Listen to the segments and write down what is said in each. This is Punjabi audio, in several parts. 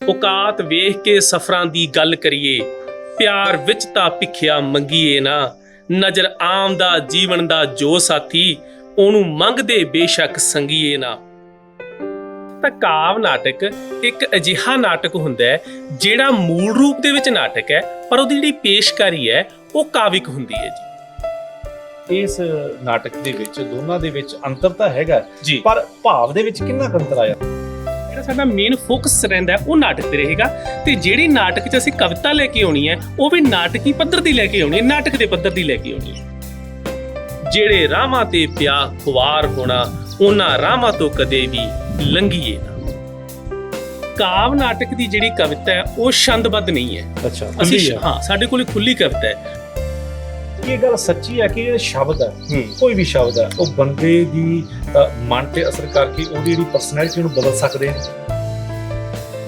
औकात वेख के सफरां दी गल करिए, प्यार विच तां भिखिया मंगीए ना। नजर आम दा जीवन दा जो साथी, ओनू मंगदे बेशक संगीए ना। ਤਾਂ ਕਾਵ ਨਾਟਕ ਇੱਕ ਅਜਿਹਾ ਨਾਟਕ ਹੁੰਦਾ ਹੈ ਜਿਹੜਾ ਮੂਲ ਰੂਪ ਦੇ ਵਿੱਚ ਨਾਟਕ ਹੈ, ਪਰ ਉਹਦੀ ਜਿਹੜੀ ਪੇਸ਼ਕਾਰੀ ਹੈ ਉਹ ਕਾਵਿਕ ਹੁੰਦੀ ਹੈ ਜੀ। ਇਸ ਨਾਟਕ ਦੇ ਵਿੱਚ ਦੋਨਾਂ ਦੇ ਵਿੱਚ ਅੰਤਰ ਤਾਂ ਹੈਗਾ ਜੀ, ਪਰ ਭਾਵ ਦੇ ਵਿੱਚ ਕਿੰਨਾ ਕੁ ਅੰਤਰ ਆਇਆ? ਜਿਹੜਾ ਸਾਡਾ ਮੇਨ ਫੋਕਸ ਰਹਿੰਦਾ ਉਹ ਨਾਟਕ ਤੇ ਰਹੇਗਾ, ਤੇ ਜਿਹੜੀ ਨਾਟਕ 'ਚ ਅਸੀਂ ਕਵਿਤਾ ਲੈ ਕੇ ਆਉਣੀ ਹੈ ਉਹ ਵੀ ਨਾਟਕੀ ਪੱਧਰ ਦੀ ਲੈ ਕੇ ਆਉਣੀ ਹੈ, ਨਾਟਕ ਦੇ ਪੱਧਰ ਦੀ ਲੈ ਕੇ ਆਉਣੀ ਹੈ। ਜਿਹੜੇ ਰਾਹਾਂ ਤੇ ਪਿਆ ਖੁਆਰ ਹੋਣਾ, ਉਹਨਾਂ ਰਾਹਾਂ ਤੋਂ ਕਦੇ ਵੀ ਲੰਘੀਏ ਨਾ। ਕਾਵ ਨਾਟਕ ਦੀ ਜਿਹੜੀ ਕਵਿਤਾ ਹੈ ਉਹ ਛੰਦਬੱਧ ਨਹੀਂ ਹੈ। ਅੱਛਾ, ਅਸੀਂ ਹਾਂ, ਸਾਡੇ ਕੋਲ ਖੁੱਲੀ ਕਵਿਤਾ ਹੈ। ਇਹ ਗੱਲ ਸੱਚੀ ਹੈ ਕਿ ਇਹ ਸ਼ਬਦ ਹੈ, ਕੋਈ ਵੀ ਸ਼ਬਦ ਹੈ, ਉਹ ਬੰਦੇ ਦੀ ਮਨ ਤੇ ਅਸਰ ਕਰਕੇ ਉਹਦੀ ਜਿਹੜੀ ਪਰਸਨੈਲਿਟੀ ਨੂੰ ਬਦਲ ਸਕਦੇ ਨੇ।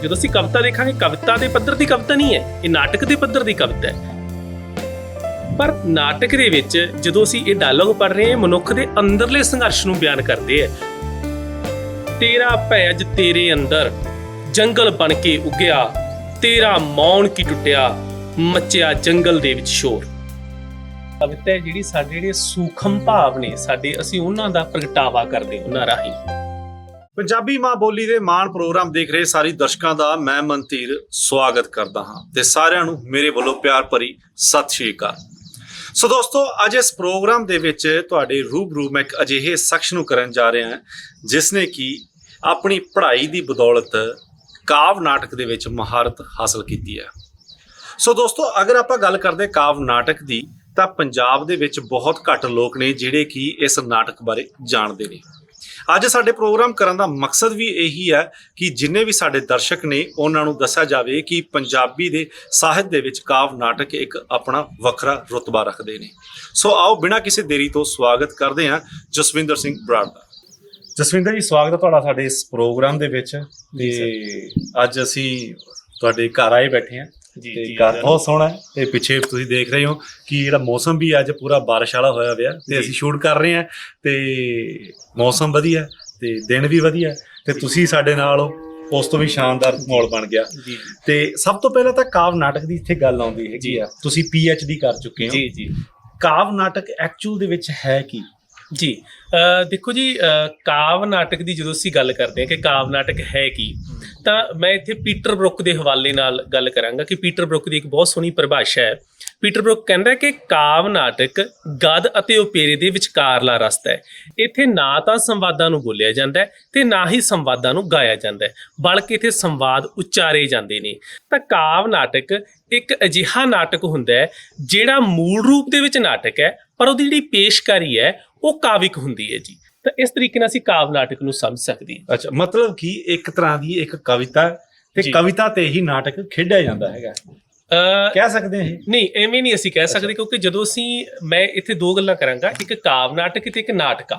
ਜਦੋਂ ਅਸੀਂ ਕਵਿਤਾ ਦੇਖਾਂਗੇ, ਕਵਿਤਾ ਦੇ ਪੱਧਰ ਦੀ ਕਵਿਤਾ ਨਹੀਂ ਹੈ, ਇਹ ਨਾਟਕ ਦੇ ਪੱਧਰ ਦੀ ਕਵਿਤਾ ਹੈ। ਪਰ ਨਾਟਕ ਦੇ ਵਿੱਚ ਜਦੋਂ ਅਸੀਂ ਇਹ ਡਾਇਲੋਗ ਪੜ੍ਹ ਰਹੇ ਹਾਂ, ਮਨੁੱਖ ਦੇ ਅੰਦਰਲੇ ਸੰਘਰਸ਼ ਨੂੰ ਬਿਆਨ ਕਰਦੇ ਹੈ। ਤੇਰਾ ਭੈਜ ਤੇਰੇ ਅੰਦਰ ਜੰਗਲ ਬਣ ਕੇ ਉੱਗਿਆ, ਤੇਰਾ ਮੌਨ ਕੀ ਟੁੱਟਿਆ, ਮੱਚਿਆ ਜੰਗਲ ਦੇ ਵਿੱਚ ਸ਼ੋਰ। ਕਵਿਤਾ ਜਿਹੜੀ ਸਾਡੇ ਜਿਹੜੇ ਸੂਖਮ ਭਾਵ ਨੇ ਸਾਡੇ, ਅਸੀਂ ਉਹਨਾਂ ਦਾ ਪ੍ਰਗਟਾਵਾ ਕਰਦੇ ਉਹਨਾਂ ਰਾਹੀਂ। ਪੰਜਾਬੀ ਮਾਂ ਬੋਲੀ ਦੇ ਮਾਣ ਪ੍ਰੋਗਰਾਮ ਦੇਖ ਰਹੇ ਸਾਰੇ ਦਰਸ਼ਕਾਂ ਦਾ ਮੈਂ ਮਨਧੀਰ ਸਵਾਗਤ ਕਰਦਾ ਹਾਂ ਤੇ ਸਾਰਿਆਂ ਨੂੰ ਮੇਰੇ ਵੱਲੋਂ ਪਿਆਰ ਭਰੀ ਸਤਿ ਸ਼੍ਰੀ ਅਕਾਲ। ਸੋ ਦੋਸਤੋ, ਅੱਜ ਇਸ ਪ੍ਰੋਗਰਾਮ ਦੇ ਵਿੱਚ ਤੁਹਾਡੇ ਰੂਬਰੂ ਮੈਂ ਇੱਕ ਅਜਿਹੇ ਸ਼ਖਸ ਨੂੰ ਕਰਨ ਜਾ ਰਿਹਾ ਹਾਂ ਜਿਸ ਨੇ ਕਿ ਆਪਣੀ ਪੜ੍ਹਾਈ ਦੀ ਬਦੌਲਤ ਕਾਵ ਨਾਟਕ ਦੇ ਵਿੱਚ ਮਹਾਰਤ ਹਾਸਲ ਕੀਤੀ ਹੈ। ਸੋ ਦੋਸਤੋ, ਅਗਰ ਆਪਾਂ ਗੱਲ ਕਰਦੇ ਕਾਵ ਨਾਟਕ ਦੀ ਤਾਂ ਪੰਜਾਬ ਦੇ ਵਿੱਚ ਬਹੁਤ ਘੱਟ ਲੋਕ ਨੇ ਜਿਹੜੇ ਕਿ ਇਸ ਨਾਟਕ ਬਾਰੇ ਜਾਣਦੇ ਨੇ। ਅੱਜ ਸਾਡੇ ਪ੍ਰੋਗਰਾਮ ਕਰਨ ਦਾ ਮਕਸਦ ਵੀ ਇਹੀ ਹੈ ਕਿ ਜਿੰਨੇ ਵੀ ਸਾਡੇ ਦਰਸ਼ਕ ਨੇ ਉਹਨਾਂ ਨੂੰ ਦੱਸਿਆ ਜਾਵੇ ਕਿ ਪੰਜਾਬੀ ਦੇ ਸਾਹਿਤ ਦੇ ਵਿੱਚ ਕਾਵ ਨਾਟਕ ਇੱਕ ਆਪਣਾ ਵੱਖਰਾ ਰੁਤਬਾ ਰੱਖਦੇ ਨੇ। ਸੋ ਆਓ ਬਿਨਾਂ ਕਿਸੇ ਦੇਰੀ ਤੋਂ ਸਵਾਗਤ ਕਰਦੇ ਹਾਂ ਜਸਵਿੰਦਰ ਸਿੰਘ ਬਰਾੜ ਦਾ। ਜਸਵਿੰਦਰ ਜੀ, ਸਵਾਗਤ ਹੈ ਤੁਹਾਡਾ ਸਾਡੇ ਇਸ ਪ੍ਰੋਗਰਾਮ ਦੇ ਵਿੱਚ। ਤੇ ਅੱਜ ਅਸੀਂ ਤੁਹਾਡੇ ਘਰ ਆਏ ਬੈਠੇ ਹਾਂ ਤੇ ਘਰ ਬਹੁਤ ਸੋਹਣਾ ਹੈ ਤੇ ਪਿੱਛੇ ਤੁਸੀਂ ਦੇਖ ਰਹੇ ਹੋ ਕਿ ਜਿਹੜਾ ਮੌਸਮ ਵੀ ਅੱਜ ਪੂਰਾ ਬਾਰਿਸ਼ ਵਾਲਾ ਹੋਇਆ ਪਿਆ ਤੇ ਅਸੀਂ ਸ਼ੂਟ ਕਰ ਰਹੇ ਹਾਂ ਤੇ ਮੌਸਮ ਵਧੀਆ ਤੇ ਦਿਨ ਵੀ ਵਧੀਆ ਤੇ ਤੁਸੀਂ ਸਾਡੇ ਨਾਲ ਹੋ, ਉਸ ਤੋਂ ਵੀ ਸ਼ਾਨਦਾਰ ਮਾਹੌਲ ਬਣ ਗਿਆ। ਤੇ ਸਭ ਤੋਂ ਪਹਿਲਾਂ ਤਾਂ ਕਾਵ ਨਾਟਕ ਦੀ ਇੱਥੇ ਗੱਲ ਆਉਂਦੀ ਹੈਗੀ ਆ, ਤੁਸੀਂ PhD ਕਰ ਚੁੱਕੇ ਹੋ। ਜੀ ਜੀ, ਕਾਵ ਨਾਟਕ ਐਕਚੁਅਲ ਦੇ ਵਿੱਚ ਹੈ ਕੀ? ਜੀ ਦੇਖੋ ਜੀ, ਕਾਵ ਨਾਟਕ ਦੀ ਜਦੋਂ ਅਸੀਂ ਗੱਲ ਕਰਦੇ ਹਾਂ ਕਿ ਕਾਵ ਨਾਟਕ ਹੈ ਕੀ, ਤਾਂ ਮੈਂ ਇੱਥੇ ਪੀਟਰ ਬਰੁੱਕ ਦੇ ਹਵਾਲੇ ਨਾਲ ਗੱਲ ਕਰਾਂਗਾ ਕਿ ਪੀਟਰ ਬਰੁੱਕ ਦੀ ਇੱਕ ਬਹੁਤ ਸੋਹਣੀ ਪਰਿਭਾਸ਼ਾ ਹੈ। ਪੀਟਰ ਬਰੁੱਕ ਕਹਿੰਦਾ ਕਿ ਕਾਵ ਨਾਟਕ ਗਦ ਅਤੇ ਓਪੇਰੇ ਦੇ ਵਿਚਕਾਰਲਾ ਰਸਤਾ ਹੈ। ਇੱਥੇ ਨਾ ਤਾਂ ਸੰਵਾਦਾਂ ਨੂੰ ਬੋਲਿਆ ਜਾਂਦਾ ਹੈ ਤੇ ਨਾ ਹੀ ਸੰਵਾਦਾਂ ਨੂੰ ਗਾਇਆ ਜਾਂਦਾ ਹੈ, ਬਲਕਿ ਇੱਥੇ ਸੰਵਾਦ ਉਚਾਰੇ ਜਾਂਦੇ ਨੇ। ਤਾਂ ਕਾਵ ਨਾਟਕ ਇੱਕ ਅਜਿਹਾ ਨਾਟਕ ਹੁੰਦਾ ਹੈ ਜਿਹੜਾ ਮੂਲ ਰੂਪ ਦੇ ਵਿੱਚ ਨਾਟਕ ਹੈ, ਪਰ ਉਹਦੀ ਜਿਹੜੀ ਪੇਸ਼ਕਾਰੀ ਹੈ ਉਹ ਕਾਵਿਕ ਹੁੰਦੀ ਹੈ ਜੀ। ਤਾਂ ਇਸ ਤਰੀਕੇ ਨਾਲ ਅਸੀਂ ਕਾਵ ਨਾਟਕ ਨੂੰ ਸਮਝ ਸਕਦੇ ਹਾਂ। ਅੱਛਾ, ਮਤਲਬ ਕਿ ਇੱਕ ਤਰ੍ਹਾਂ ਦੀ ਇੱਕ ਕਵਿਤਾ ਤੇ ਕਵਿਤਾ ਤੇ ਹੀ ਨਾਟਕ ਖੇਡਿਆ ਜਾਂਦਾ ਹੈਗਾ, ਕਹਿ ਸਕਦੇ ਹਾਂ? ਨਹੀਂ, ਐਵੇਂ ਨਹੀਂ ਅਸੀਂ ਕਹਿ ਸਕਦੇ, ਕਿਉਂਕਿ ਜਦੋਂ ਮੈਂ ਇੱਥੇ ਦੋ ਗੱਲਾਂ ਕਰਾਂਗਾ, ਇੱਕ ਕਾਵ ਨਾਟਕ ਤੇ ਇੱਕ ਨਾਟਕ।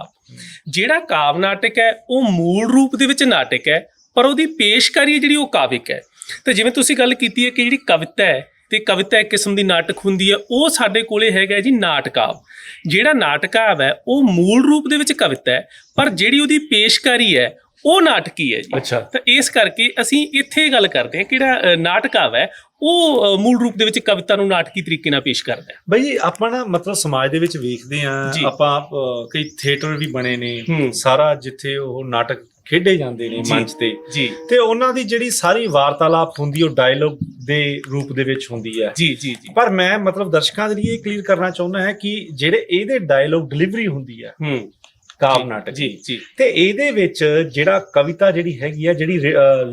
ਜਿਹੜਾ ਕਾਵ ਨਾਟਕ ਹੈ ਉਹ ਮੂਲ ਰੂਪ ਦੇ ਵਿੱਚ ਨਾਟਕ ਹੈ, ਪਰ ਉਹਦੀ ਪੇਸ਼ਕਾਰੀ ਜਿਹੜੀ ਉਹ ਕਾਵਿਕ ਹੈ। ਤੇ ਜਿਵੇਂ ਤੁਸੀਂ ਗੱਲ ਕੀਤੀ ਹੈ ਕਿ ਜਿਹੜੀ ਕਵਿਤਾ ਹੈ ਤੇ ਕਵਿਤਾ ਇੱਕ ਕਿਸਮ ਦੀ ਨਾਟਕ ਹੁੰਦੀ ਹੈ, ਉਹ ਸਾਡੇ ਕੋਲੇ ਹੈਗਾ ਜੀ ਨਾਟਕਾਵ। ਜਿਹੜਾ ਨਾਟਕਾਵ ਹੈ ਉਹ ਮੂਲ ਰੂਪ ਦੇ ਵਿੱਚ ਕਵਿਤਾ ਹੈ, ਪਰ ਜਿਹੜੀ ਉਹਦੀ ਪੇਸ਼ਕਾਰੀ ਹੈ ਉਹ ਨਾਟਕੀ ਹੈ ਜੀ। ਅੱਛਾ, ਤਾਂ ਇਸ ਕਰਕੇ ਅਸੀਂ ਇੱਥੇ ਗੱਲ ਕਰਦੇ ਹਾਂ ਕਿ ਜਿਹੜਾ ਨਾਟਕਾਵ ਹੈ ਉਹ ਮੂਲ ਰੂਪ ਦੇ ਵਿੱਚ ਕਵਿਤਾ ਨੂੰ ਨਾਟਕੀ ਤਰੀਕੇ ਨਾਲ ਪੇਸ਼ ਕਰਦਾ ਹੈ। ਬਈ ਆਪਾਂ ਨਾ ਮਤਲਬ ਸਮਾਜ ਦੇ ਵਿੱਚ ਵੇਖਦੇ ਹਾਂ, ਆਪਾਂ ਕਈ ਥੀਏਟਰ ਵੀ ਬਣੇ ਨੇ ਸਾਰਾ, ਜਿੱਥੇ ਉਹ ਨਾਟਕ ਖੇਡੇ ਜਾਂਦੇ ਨੇ ਮੰਚ ਤੇ ਜੀ, ਤੇ ਉਹਨਾਂ ਦੀ ਜਿਹੜੀ ਸਾਰੀ ਵਾਰਤਾਲਾਪ ਹੁੰਦੀ ਉਹ ਡਾਇਲੋਗ ਦੇ ਰੂਪ ਦੇ ਵਿੱਚ ਹੁੰਦੀ ਹੈ। ਜੀ ਜੀ ਜੀ, ਪਰ ਮੈਂ ਮਤਲਬ ਦਰਸ਼ਕਾਂ ਦੇ ਲਈ ਇਹ ਕਲੀਅਰ ਕਰਨਾ ਚਾਹੁੰਦਾ ਹੈ ਕਿ ਜਿਹੜੇ ਇਹਦੇ ਡਾਇਲੋਗ ਡਿਲੀਵਰੀ ਹੁੰਦੀ ਹੈ ਕਾਵ ਨਾਟਕ ਜੀ ਜੀ, ਤੇ ਇਹਦੇ ਵਿੱਚ ਜਿਹੜਾ ਕਵਿਤਾ ਜਿਹੜੀ ਹੈਗੀ ਆ, ਜਿਹੜੀ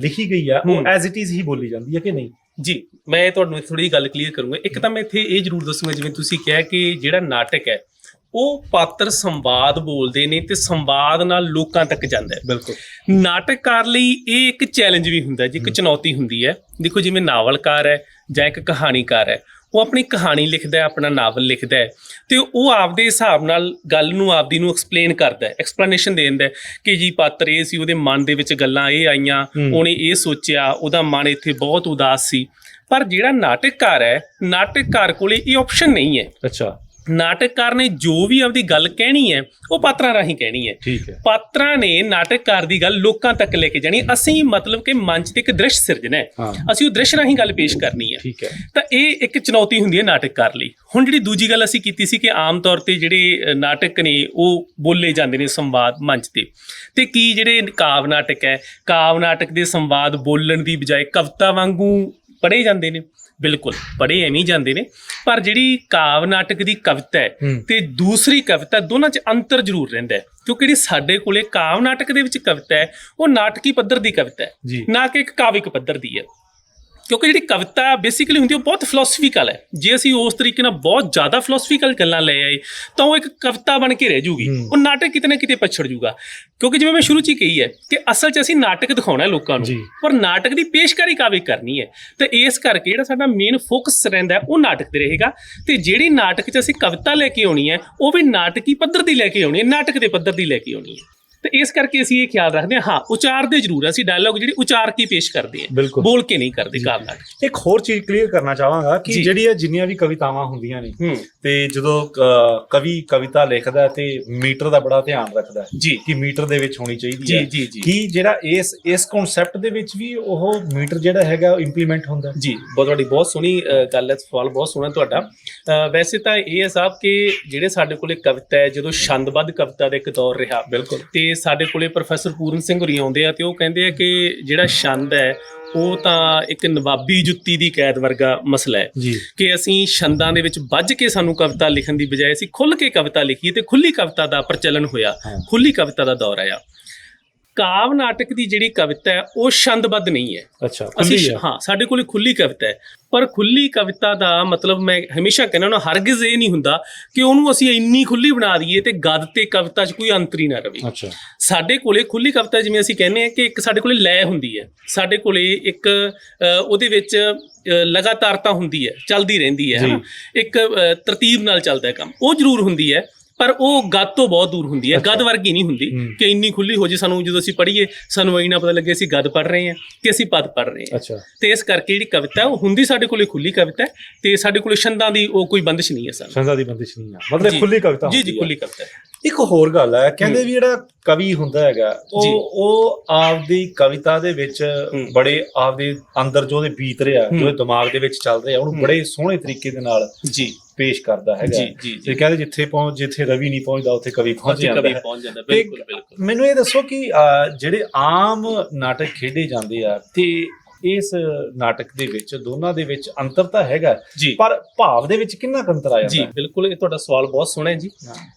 ਲਿਖੀ ਗਈ ਆ, ਉਹ ਐਜ਼ ਇਟ ਇਜ਼ ਹੀ ਬੋਲੀ ਜਾਂਦੀ ਹੈ ਕਿ ਨਹੀਂ? ਜੀ, ਮੈਂ ਤੁਹਾਨੂੰ ਥੋੜੀ ਜਿਹੀ ਗੱਲ ਕਲੀਅਰ ਕਰੂੰਗਾ। ਇੱਕ ਤਾਂ ਮੈਂ ਇੱਥੇ ਇਹ ਜ਼ਰੂਰ ਦੱਸੂੰਗਾ, ਜਿਵੇਂ ਤੁਸੀਂ ਕਿਹਾ ਕਿ ਜਿਹੜਾ ਨਾਟਕ ਹੈ ਉਹ ਪਾਤਰ ਸੰਵਾਦ ਬੋਲਦੇ ਨੇ ਤੇ ਸੰਵਾਦ ਨਾਲ ਲੋਕਾਂ ਤੱਕ ਜਾਂਦਾ ਹੈ। ਬਿਲਕੁਲ, ਨਾਟਕਕਾਰ ਲਈ ਇਹ ਇੱਕ ਚੈਲੰਜ ਵੀ ਹੁੰਦਾ ਜੀ, ਇੱਕ ਚੁਣੌਤੀ ਹੁੰਦੀ ਹੈ। ਦੇਖੋ, ਜਿਵੇਂ ਨਾਵਲਕਾਰ ਹੈ ਜਾਂ ਇੱਕ ਕਹਾਣੀਕਾਰ ਹੈ, ਉਹ ਆਪਣੀ ਕਹਾਣੀ ਲਿਖਦਾ ਹੈ, ਆਪਣਾ ਨਾਵਲ ਲਿਖਦਾ ਹੈ, ਤੇ ਉਹ ਆਪਦੇ ਹਿਸਾਬ ਨਾਲ ਗੱਲ ਨੂੰ ਆਪਦੀ ਨੂੰ ਐਕਸਪਲੇਨ ਕਰਦਾ ਹੈ, ਐਕਸਪਲੇਨੇਸ਼ਨ ਦੇ ਦਿੰਦਾ ਕਿ ਜੀ ਪਾਤਰ ਇਹ ਸੀ, ਉਹਦੇ ਮਨ ਦੇ ਵਿੱਚ ਗੱਲਾਂ ਇਹ ਆਈਆਂ, ਉਹਨੇ ਇਹ ਸੋਚਿਆ, ਉਹਦਾ ਮਨ ਇੱਥੇ ਬਹੁਤ ਉਦਾਸ ਸੀ। ਪਰ ਜਿਹੜਾ ਨਾਟਕਕਾਰ ਹੈ, ਨਾਟਕਕਾਰ ਕੋਲੇ ਇਹ ਆਪਸ਼ਨ ਨਹੀਂ ਹੈ। ਅੱਛਾ, ਨਾਟਕਕਾਰ ਨੇ ਜੋ ਵੀ ਆਪਦੀ ਗੱਲ ਕਹਿਣੀ ਹੈ ਉਹ ਪਾਤਰਾਂ ਰਾਹੀਂ ਕਹਿਣੀ ਹੈ। ਠੀਕ ਹੈ। ਪਾਤਰਾਂ ਨੇ ਨਾਟਕਕਾਰ ਦੀ ਗੱਲ ਲੋਕਾਂ ਤੱਕ ਲੈ ਕੇ ਜਾਣੀ। ਅਸੀਂ ਮਤਲਬ ਕਿ ਮੰਚ ਤੇ ਇੱਕ ਦ੍ਰਿਸ਼ ਸਿਰਜਣਾ ਹੈ, ਅਸੀਂ ਉਹ ਦ੍ਰਿਸ਼ ਰਾਹੀਂ ਗੱਲ ਪੇਸ਼ ਕਰਨੀ ਹੈ। ਠੀਕ ਹੈ। ਤਾਂ ਇਹ ਇੱਕ ਚੁਣੌਤੀ ਹੁੰਦੀ ਹੈ ਨਾਟਕਕਾਰ ਲਈ। ਹੁਣ ਜਿਹੜੀ ਦੂਜੀ ਗੱਲ ਅਸੀਂ ਕੀਤੀ ਸੀ ਕਿ ਆਮ ਤੌਰ ਤੇ ਜਿਹੜੇ ਨਾਟਕ ਨੇ ਉਹ ਬੋਲੇ ਜਾਂਦੇ ਨੇ ਸੰਵਾਦ ਮੰਚ ਤੇ ਕੀ ਜਿਹੜੇ ਕਾਵਿ ਨਾਟਕ ਹੈ, ਕਾਵਿ ਨਾਟਕ ਦੇ ਸੰਵਾਦ ਬੋਲਣ ਦੀ ਬਜਾਏ ਕਵਿਤਾ ਵਾਂਗੂ ਪੜ੍ਹੇ ਜਾਂਦੇ ਨੇ। ਬਿਲਕੁਲ ਪੜ੍ਹੇ ਐਵੇਂ ਹੀ ਜਾਂਦੇ ਨੇ, ਪਰ ਜਿਹੜੀ ਕਾਵਿ ਨਾਟਕ ਦੀ ਕਵਿਤਾ ਹੈ ਤੇ ਦੂਸਰੀ ਕਵਿਤਾ, ਦੋਨਾਂ 'ਚ ਅੰਤਰ ਜ਼ਰੂਰ ਰਹਿੰਦਾ ਹੈ। ਕਿਉਂਕਿ ਜਿਹੜੀ ਸਾਡੇ ਕੋਲੇ ਕਾਵਿ ਨਾਟਕ ਦੇ ਵਿੱਚ ਕਵਿਤਾ ਹੈ ਉਹ ਨਾਟਕੀ ਪੱਧਰ ਦੀ ਕਵਿਤਾ ਹੈ, ਨਾ ਕਿ ਇੱਕ ਕਾਵਿਕ ਪੱਧਰ ਦੀ ਹੈ। ਕਿਉਂਕਿ ਜਿਹੜੀ ਕਵਿਤਾ ਬੇਸਿਕਲੀ ਹੁੰਦੀ ਉਹ ਬਹੁਤ ਫਿਲੋਸਫੀਕਲ ਹੈ। ਜੇ ਅਸੀਂ ਉਸ ਤਰੀਕੇ ਨਾਲ ਬਹੁਤ ਜ਼ਿਆਦਾ ਫਿਲੋਸਫੀਕਲ ਗੱਲਾਂ ਲੈ ਆਏ ਤਾਂ ਉਹ ਇੱਕ ਕਵਿਤਾ ਬਣ ਕੇ ਰਹਿ ਜੂਗੀ, ਉਹ ਨਾਟਕ ਕਿਤੇ ਨਾ ਕਿਤੇ ਪਛੜ ਜੂਗਾ। ਕਿਉਂਕਿ ਜਿਵੇਂ ਮੈਂ ਸ਼ੁਰੂ 'ਚ ਹੀ ਕਹੀ ਹੈ ਕਿ ਅਸਲ 'ਚ ਅਸੀਂ ਨਾਟਕ ਦਿਖਾਉਣਾ ਲੋਕਾਂ ਨੂੰ, ਪਰ ਨਾਟਕ ਦੀ ਪੇਸ਼ਕਾਰੀ ਕਾਵਿਕ ਕਰਨੀ ਹੈ। ਤੇ ਇਸ ਕਰਕੇ ਜਿਹੜਾ ਸਾਡਾ ਮੇਨ ਫੋਕਸ ਰਹਿੰਦਾ ਉਹ ਨਾਟਕ ਤੇ ਰਹੇਗਾ। ਤੇ ਜਿਹੜੀ ਨਾਟਕ 'ਚ ਅਸੀਂ ਕਵਿਤਾ ਲੈ ਕੇ ਆਉਣੀ ਹੈ ਉਹ ਵੀ ਨਾਟਕੀ ਪੱਧਰ ਦੀ ਲੈ ਕੇ ਆਉਣੀ ਹੈ, ਨਾਟਕ ਦੇ ਪੱਧਰ ਦੀ ਲੈ ਕੇ ਆਉਣੀ ਹੈ। ਤੇ ਇਸ ਕਰਕੇ ਅਸੀਂ ਇਹ ਖਿਆਲ ਰੱਖਦੇ ਹਾਂ ਉਚਾਰਦੇ ਜ਼ਰੂਰ, ਅਸੀਂ ਡਾਇਲੌਗ ਜਿਹੜੀ ਉਚਾਰ ਕੇ ਪੇਸ਼ ਕਰਦੇ ਹਾਂ, ਬੋਲ ਕੇ ਨਹੀਂ ਕਰਦੇ ਕਾਵਿ ਨਾਟਕ। ਇੱਕ ਹੋਰ ਚੀਜ਼ ਕਲੀਅਰ ਕਰਨਾ ਚਾਹਾਂਗਾ ਕਿ ਜਿਹੜੀਆਂ ਜਿੰਨੀਆਂ ਵੀ ਕਵਿਤਾਵਾਂ ਹੁੰਦੀਆਂ ਨੇ ਤੇ ਜਦੋਂ ਕਵੀ ਕਵਿਤਾ ਲਿਖਦਾ ਤੇ ਮੀਟਰ ਦਾ ਬੜਾ ਧਿਆਨ ਰੱਖਦਾ ਜੀ ਕਿ ਮੀਟਰ ਦੇ ਵਿੱਚ ਹੋਣੀ ਚਾਹੀਦੀ ਹੈ। ਕਿ ਜਿਹੜਾ ਇਸ ਕਨਸੈਪਟ ਦੇ ਵਿੱਚ ਵੀ ਉਹ ਮੀਟਰ ਜਿਹੜਾ ਹੈਗਾ ਇੰਪਲੀਮੈਂਟ ਹੁੰਦਾ ਜੀ। ਤੁਹਾਡੀ ਬਹੁਤ ਸੋਹਣੀ ਗੱਲ ਹੈ, ਸਵਾਲ ਬਹੁਤ ਸੋਹਣਾ ਤੁਹਾਡਾ। ਵੈਸੇ ਤਾਂ ਇਹ ਹੈ ਸਾਹਿਬ ਕਿ ਜਿਹੜੇ ਸਾਡੇ ਕੋਲੇ ਕਵਿਤਾ ਹੈ, ਜਦੋਂ ਛੰਦਬੱਧ ਕਵਿਤਾ ਦਾ ਇੱਕ ਦੌਰ ਰਿਹਾ, ਬਿਲਕੁਲ, ਤੇ ਸਾਡੇ ਕੋਲੇ ਪ੍ਰੋਫੈਸਰ ਪੂਰਨ ਸਿੰਘ ਹੋਰੀ ਆਉਂਦੇ ਆ ਤੇ ਉਹ ਕਹਿੰਦੇ ਆ ਕਿ ਜਿਹੜਾ ਛੰਦ ਹੈ ਉਹ ਤਾਂ ਇੱਕ ਨਵਾਬੀ ਜੁੱਤੀ ਦੀ ਕੈਦ ਵਰਗਾ ਮਸਲਾ ਹੈ ਕਿ ਅਸੀਂ ਛੰਦਾਂ ਦੇ ਵਿੱਚ ਵੱਜ ਕੇ ਸਾਨੂੰ ਕਵਿਤਾ ਲਿਖਣ ਦੀ ਬਜਾਏ ਅਸੀਂ ਖੁੱਲ੍ਹ ਕੇ ਕਵਿਤਾ ਲਿਖੀਏ ਤੇ ਖੁੱਲ੍ਹੀ ਕਵਿਤਾ ਦਾ ਪ੍ਰਚਲਨ ਹੋਇਆ, ਖੁੱਲ੍ਹੀ ਕਵਿਤਾ ਦਾ ਦੌਰ ਆਇਆ। ਕਾਵਿ ਨਾਟਕ ਦੀ ਜਿਹੜੀ ਕਵਿਤਾ ਹੈ ਉਹ ਛੰਦਬੱਧ ਨਹੀਂ ਹੈ। ਅੱਛਾ, ਅਸੀਂ ਸਾਡੇ ਕੋਲ ਖੁੱਲ੍ਹੀ ਕਵਿਤਾ ਹੈ, ਪਰ ਖੁੱਲ੍ਹੀ ਕਵਿਤਾ ਦਾ ਮਤਲਬ ਮੈਂ ਹਮੇਸ਼ਾ ਕਹਿੰਦਾ ਨਾ, ਹਰਗਿਜ਼ ਇਹ ਨਹੀਂ ਹੁੰਦਾ ਕਿ ਉਹਨੂੰ ਅਸੀਂ ਇੰਨੀ ਖੁੱਲ੍ਹੀ ਬਣਾ ਦਈਏ ਤੇ ਗਦ ਤੇ ਕਵਿਤਾ 'ਚ ਕੋਈ ਅੰਤਰ ਹੀ ਨਾ ਰਵੇ। ਸਾਡੇ ਕੋਲੇ ਖੁੱਲ੍ਹੀ ਕਵਿਤਾ ਜਿਵੇਂ ਅਸੀਂ ਕਹਿੰਦੇ ਹਾਂ ਕਿ ਇੱਕ ਸਾਡੇ ਕੋਲੇ ਲੈਅ ਹੁੰਦੀ ਹੈ, ਸਾਡੇ ਕੋਲੇ ਇੱਕ ਉਹਦੇ ਵਿੱਚ ਲਗਾਤਾਰਤਾ ਹੁੰਦੀ ਹੈ, ਚੱਲਦੀ ਰਹਿੰਦੀ ਹੈ, ਇੱਕ ਤਰਤੀਬ ਨਾਲ ਚੱਲਦਾ ਹੈ ਕੰਮ, ਉਹ ਜ਼ਰੂਰ ਹੁੰਦੀ ਹੈ, ਪਰ ਉਹ ਗਦ ਤੋਂ ਬਹੁਤ ਦੂਰ ਹੁੰਦੀ ਹੈ। ਗਦ ਵਰਗੀ ਨਹੀਂ ਹੁੰਦੀ ਕਿ ਇੰਨੀ ਖੁੱਲ੍ਹੀ ਹੋ ਜੇ ਸਾਨੂੰ ਜਦੋਂ ਅਸੀਂ ਪੜ੍ਹੀਏ ਸਾਨੂੰ ਇਹ ਨਾ ਪਤਾ ਲੱਗੇ ਅਸੀਂ ਗਦ ਪੜ੍ਹ ਰਹੇ ਹਾਂ ਕਿ ਅਸੀਂ ਪਦ ਪੜ੍ਹ ਰਹੇ ਹਾਂ। ਤੇ ਇਸ ਕਰਕੇ ਜਿਹੜੀ ਕਵਿਤਾ ਉਹ ਹੁੰਦੀ ਸਾਡੇ ਕੋਲੇ ਖੁੱਲ੍ਹੀ ਕਵਿਤਾ ਹੈ ਤੇ ਸਾਡੇ ਕੋਲੇ ਛੰਦਾਂ ਦੀ ਉਹ ਕੋਈ ਬੰਦਿਸ਼ ਨਹੀਂ ਹੈ। ਸਾਨੂੰ ਛੰਦਾਂ ਦੀ ਬੰਦਿਸ਼ ਨਹੀਂ ਹੈ, ਮਤਲਬ ਖੁੱਲ੍ਹੀ ਕਵਿਤਾ। ਜੀ ਖੁੱਲ੍ਹੀ ਕਵਿਤਾ। ਇੱਕ ਹੋਰ ਗੱਲ ਹੈ, ਕਹਿੰਦੇ ਵੀ ਜਿਹੜਾ ਕਵੀ ਹੁੰਦਾ ਹੈਗਾ ਉਹ ਆਪਦੀ ਕਵਿਤਾ ਦੇ ਵਿੱਚ ਬੜੇ ਆਪਦੇ ਅੰਦਰ ਜੋ ਉਹਦੇ ਬੀਤ ਰਿਹਾ, ਜੋ ਦਿਮਾਗ ਦੇ ਵਿੱਚ ਚੱਲ ਰਿਹਾ, ਉਹਨੂੰ ਬੜੇ ਸੋਹਣੇ ਤਰੀਕੇ ਦੇ ਨਾਲ ਪੇਸ਼ ਕਰਦਾ ਹੈਗਾ। ਤੇ ਕਹਿੰਦੇ ਜਿੱਥੇ ਰਵੀ ਨਹੀਂ ਪਹੁੰਚਦਾ ਉੱਥੇ ਕਵੀ ਪਹੁੰਚ ਜਾਂਦਾ। ਮੈਨੂੰ ਇਹ ਦੱਸੋ ਕਿ ਜਿਹੜੇ ਆਮ ਨਾਟਕ ਖੇਡੇ ਜਾਂਦੇ ਆ ਤੇ ਇਸ ਨਾਟਕ ਦੇ ਵਿੱਚ ਦੋਨਾਂ ਦੇ ਵਿੱਚ ਅੰਤਰ ਤਾਂ ਹੈਗਾ, ਪਰ ਭਾਵ ਦੇ ਵਿੱਚ ਕਿੰਨਾ ਕੁ ਅੰਤਰ ਆ ਜਾਂਦਾ? ਜੀ ਬਿਲਕੁਲ, ਇਹ ਤੁਹਾਡਾ ਸਵਾਲ ਬਹੁਤ ਸੋਹਣਾ ਹੈ ਜੀ।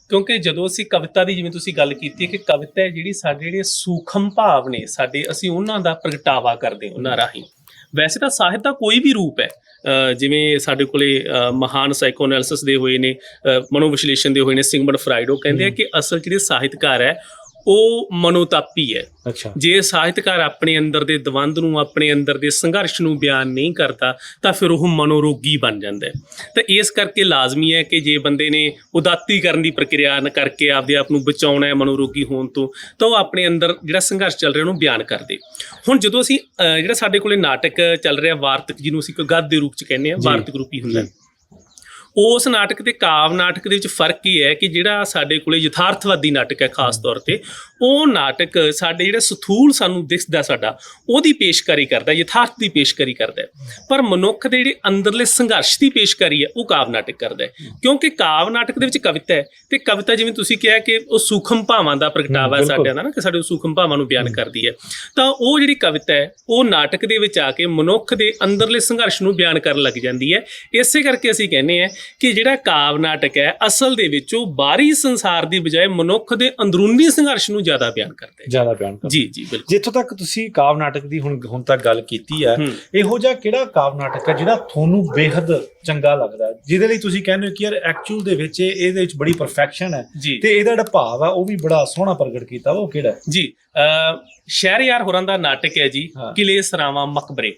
ਕਿਉਂਕਿ ਜਦੋਂ ਅਸੀਂ ਕਵਿਤਾ ਦੀ, ਜਿਵੇਂ ਤੁਸੀਂ ਗੱਲ ਕੀਤੀ ਕਿ ਕਵਿਤਾ ਹੈ ਜਿਹੜੀ ਸਾਡੇ ਜਿਹੜੇ ਸੂਖਮ ਭਾਵ ਨੇ ਸਾਡੇ, ਅਸੀਂ ਉਹਨਾਂ ਦਾ ਪ੍ਰਗਟਾਵਾ ਕਰਦੇ ਉਹਨਾਂ ਰਾਹੀਂ। ਵੈਸੇ ਤਾਂ ਸਾਹਿਤ ਦਾ ਕੋਈ ਵੀ ਰੂਪ ਹੈ, ਜਿਵੇਂ ਸਾਡੇ ਕੋਲੇ ਮਹਾਨ ਸਾਈਕੋਐਨਾਲਿਸਿਸ ਦੇ ਹੋਏ ਨੇ, ਮਨੋਵਿਸ਼ਲੇਸ਼ਣ ਦੇ ਹੋਏ ਨੇ ਸਿਗਮੰਡ ਫਰਾਇਡ, ਉਹ ਕਹਿੰਦੇ ਆ ਕਿ ਅਸਲ ਜਿਹੜੇ ਸਾਹਿਤਕਾਰ ਹੈ ਉਹ ਮਨੋਤਾਪੀ ਹੈ। ਜੇ ਸਾਹਿਤਕਾਰ ਆਪਣੇ ਅੰਦਰ ਦੇ ਦਵੰਦ ਨੂੰ, ਆਪਣੇ ਅੰਦਰ ਦੇ ਸੰਘਰਸ਼ ਨੂੰ ਬਿਆਨ ਨਹੀਂ ਕਰਦਾ ਤਾਂ ਫਿਰ ਉਹ ਮਨੋਰੋਗੀ ਬਣ ਜਾਂਦਾ ਹੈ। ਤਾਂ ਇਸ ਕਰਕੇ ਲਾਜ਼ਮੀ ਹੈ ਕਿ ਜੇ ਬੰਦੇ ਨੇ ਉਦਾਤੀ ਕਰਨ ਦੀ ਪ੍ਰਕਿਰਿਆ ਕਰਕੇ ਆਪਦੇ ਆਪ ਨੂੰ ਬਚਾਉਣਾ ਹੈ ਮਨੋਰੋਗੀ ਹੋਣ ਤੋਂ, ਤਾਂ ਉਹ ਆਪਣੇ ਅੰਦਰ ਜਿਹੜਾ ਸੰਘਰਸ਼ ਚੱਲ ਰਿਹਾ ਉਹਨੂੰ ਬਿਆਨ ਕਰਦੇ। ਹੁਣ ਜਦੋਂ ਅਸੀਂ ਜਿਹੜਾ ਸਾਡੇ ਕੋਲੇ ਨਾਟਕ ਚੱਲ ਰਿਹਾ ਵਾਰਤਕ, ਜਿਹਨੂੰ ਅਸੀਂ ਕੋਈ ਗਦ ਦੇ ਰੂਪ 'ਚ ਕਹਿੰਦੇ ਹਾਂ, ਵਾਰਤਕ ਰੂਪੀ ਹੁੰਦਾ, ਉਸ ਨਾਟਕ ਤੇ ਕਾਵਿ ਨਾਟਕ ਦੇ ਵਿੱਚ ਫਰਕ ਕੀ ਹੈ ਕਿ ਜਿਹੜਾ ਸਾਡੇ ਕੋਲੇ ਯਥਾਰਥਵਾਦੀ ਨਾਟਕ ਹੈ ਖਾਸ ਤੌਰ ਤੇ, ਉਹ ਨਾਟਕ ਸਾਡੇ ਜਿਹੜੇ ਸਥੂਲ ਸਾਨੂੰ ਦਿਖਦਾ ਸਾਡਾ ਉਹਦੀ ਪੇਸ਼ਕਾਰੀ ਕਰਦਾ, ਯਥਾਰਥ ਦੀ ਪੇਸ਼ਕਾਰੀ ਕਰਦਾ, ਪਰ ਮਨੁੱਖ ਦੇ ਜਿਹੜੇ ਅੰਦਰਲੇ ਸੰਘਰਸ਼ ਦੀ ਪੇਸ਼ਕਾਰੀ ਹੈ ਉਹ ਕਾਵਿ ਨਾਟਕ ਕਰਦਾ। ਕਿਉਂਕਿ ਕਾਵਿ ਨਾਟਕ ਦੇ ਵਿੱਚ ਕਵਿਤਾ ਹੈ ਤੇ ਕਵਿਤਾ ਜਿਵੇਂ ਤੁਸੀਂ ਕਿਹਾ ਕਿ ਉਹ ਸੂਖਮ ਭਾਵਾਂ ਦਾ ਪ੍ਰਗਟਾਵਾ ਸਾਡਿਆਂ ਦਾ ਨਾ, ਕਿ ਸਾਡੇ ਸੂਖਮ ਭਾਵਾਂ ਨੂੰ ਬਿਆਨ ਕਰਦੀ ਹੈ, ਤਾਂ ਉਹ ਜਿਹੜੀ ਕਵਿਤਾ ਹੈ ਉਹ ਨਾਟਕ ਦੇ ਵਿੱਚ ਆ ਕੇ ਮਨੁੱਖ ਦੇ ਅੰਦਰਲੇ ਸੰਘਰਸ਼ ਨੂੰ ਬਿਆਨ ਕਰਨ ਲੱਗ ਜਾਂਦੀ ਹੈ। ਇਸੇ ਕਰਕੇ ਅਸੀਂ ਕਹਿੰਦੇ ਹਾਂ ਕਿ ਜਿਹੜਾ ਕਾਵਿ ਨਾਟਕ ਹੈ ਅਸਲ ਦੇ ਵਿੱਚ ਉਹ ਬਾਹਰੀ ਸੰਸਾਰ ਦੀ ਬਜਾਏ ਮਨੁੱਖ ਦੇ ਅੰਦਰੂਨੀ ਸੰਘਰਸ਼ ਨੂੰ ਜ਼ਿਆਦਾ ਬਿਆਨ ਕਰਦਾ ਹੈ। ਜੀ ਬਿਲਕੁਲ। ਜਿੱਥੋਂ ਤੱਕ ਤੁਸੀਂ ਕਾਵਿ ਨਾਟਕ ਦੀ ਹੁਣ ਤੱਕ ਗੱਲ ਕੀਤੀ ਹੈ, ਇਹੋ ਜਿਹਾ ਕਿਹੜਾ ਕਾਵਿ ਨਾਟਕ ਹੈ ਜਿਹੜਾ ਤੁਹਾਨੂੰ ਬੇਹੱਦ ਚੰਗਾ ਲੱਗਦਾ, ਜਿਹਦੇ ਲਈ ਤੁਸੀਂ ਕਹਿੰਦੇ ਹੋ ਕਿ ਯਾਰ ਐਕਚੁਅਲ ਦੇ ਵਿੱਚ ਇਹਦੇ ਵਿੱਚ ਬੜੀ ਪਰਫੈਕਸ਼ਨ ਹੈ ਤੇ ਇਹਦਾ ਜਿਹੜਾ ਭਾਵ ਹੈ ਉਹ ਵੀ ਬੜਾ ਸੋਹਣਾ ਪ੍ਰਗਟ ਕੀਤਾ, ਉਹ ਕਿਹੜਾ ਹੈ? ਜੀ ਸ਼ਹਿਰਯਾਰ ਹੋਰਾਂ ਦਾ ਨਾਟਕ ਹੈ ਜੀ, ਕਿਲੇ ਸਰਾਵਾਂ ਮਕਬਰੇ।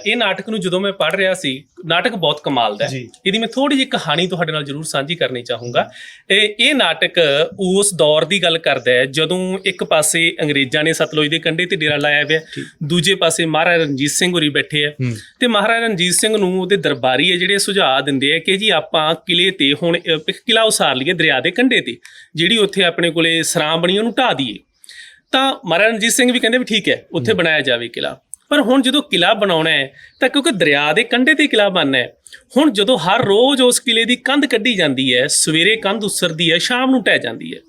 ਇਹ ਨਾਟਕ ਨੂੰ ਜਦੋਂ ਮੈਂ ਪੜ੍ਹ ਰਿਹਾ ਸੀ, ਨਾਟਕ ਬਹੁਤ ਕਮਾਲ ਦਾ ਹੈ। ਇਹਦੀ ਮੈਂ ਥੋੜੀ ਜਿਹੀ ਕਹਾਣੀ ਤੁਹਾਡੇ ਨਾਲ ਜ਼ਰੂਰ ਸਾਂਝੀ ਕਰਨੀ ਚਾਹੂੰਗਾ। ਇਹ ਨਾਟਕ ਉਸ ਦੌਰ ਦੀ ਗੱਲ ਕਰਦਾ ਹੈ ਜਦੋਂ ਇੱਕ ਪਾਸੇ ਅੰਗਰੇਜ਼ਾਂ ਨੇ ਸਤਲੁਜ ਦੇ ਕੰਢੇ ਤੇ ਡੇਰਾ ਲਾਇਆ ਹੋਇਆ, ਦੂਜੇ ਪਾਸੇ ਮਹਾਰਾਜਾ ਰਣਜੀਤ ਸਿੰਘ ਹੋਰੀ ਬੈਠੇ ਆ, ਤੇ ਮਹਾਰਾਜਾ ਰਣਜੀਤ ਸਿੰਘ ਨੂੰ ਉਹਦੇ ਦਰਬਾਰੀ ਹੈ ਜਿਹੜੇ ਸੁਝਾਅ ਦਿੰਦੇ ਆ ਕਿ ਜੀ ਆਪਾਂ ਕਿਲੇ ਤੇ ਹੁਣ ਇੱਕ ਕਿਲਾ ਉਸਾਰ ਲਈਏ ਦਰਿਆ ਦੇ ਕੰਢੇ ਤੇ, ਜਿਹੜੀ ਉੱਥੇ ਆਪਣੇ ਕੋਲੇ ਸਰਾਂ ਬਣੀ ਉਹਨੂੰ ਢਾਹ ਦਈਏ। ਤਾਂ ਮਹਾਰਾਜਾ ਰਣਜੀਤ ਸਿੰਘ ਵੀ ਕਹਿੰਦੇ ਵੀ ਠੀਕ ਹੈ ਉੱਥੇ ਬਣਾਇਆ ਜਾਵੇ ਕਿਲਾ। ਪਰ ਹੁਣ ਜਦੋਂ ਕਿਲਾ ਬਣਾਉਣਾ ਹੈ ਤਾਂ ਕਿਉਂਕਿ ਦਰਿਆ ਦੇ ਕੰਢੇ ਤੇ ਕਿਲਾ ਬਣਨਾ ਹੈ, ਹੁਣ ਜਦੋਂ ਹਰ ਰੋਜ਼ ਉਸ ਕਿਲੇ ਦੀ ਕੰਧ ਕੱਢੀ ਜਾਂਦੀ ਹੈ, ਸਵੇਰੇ ਕੰਧ ਉਸਰਦੀ ਹੈ, ਸ਼ਾਮ ਨੂੰ ਢਹਿ ਜਾਂਦੀ ਹੈ,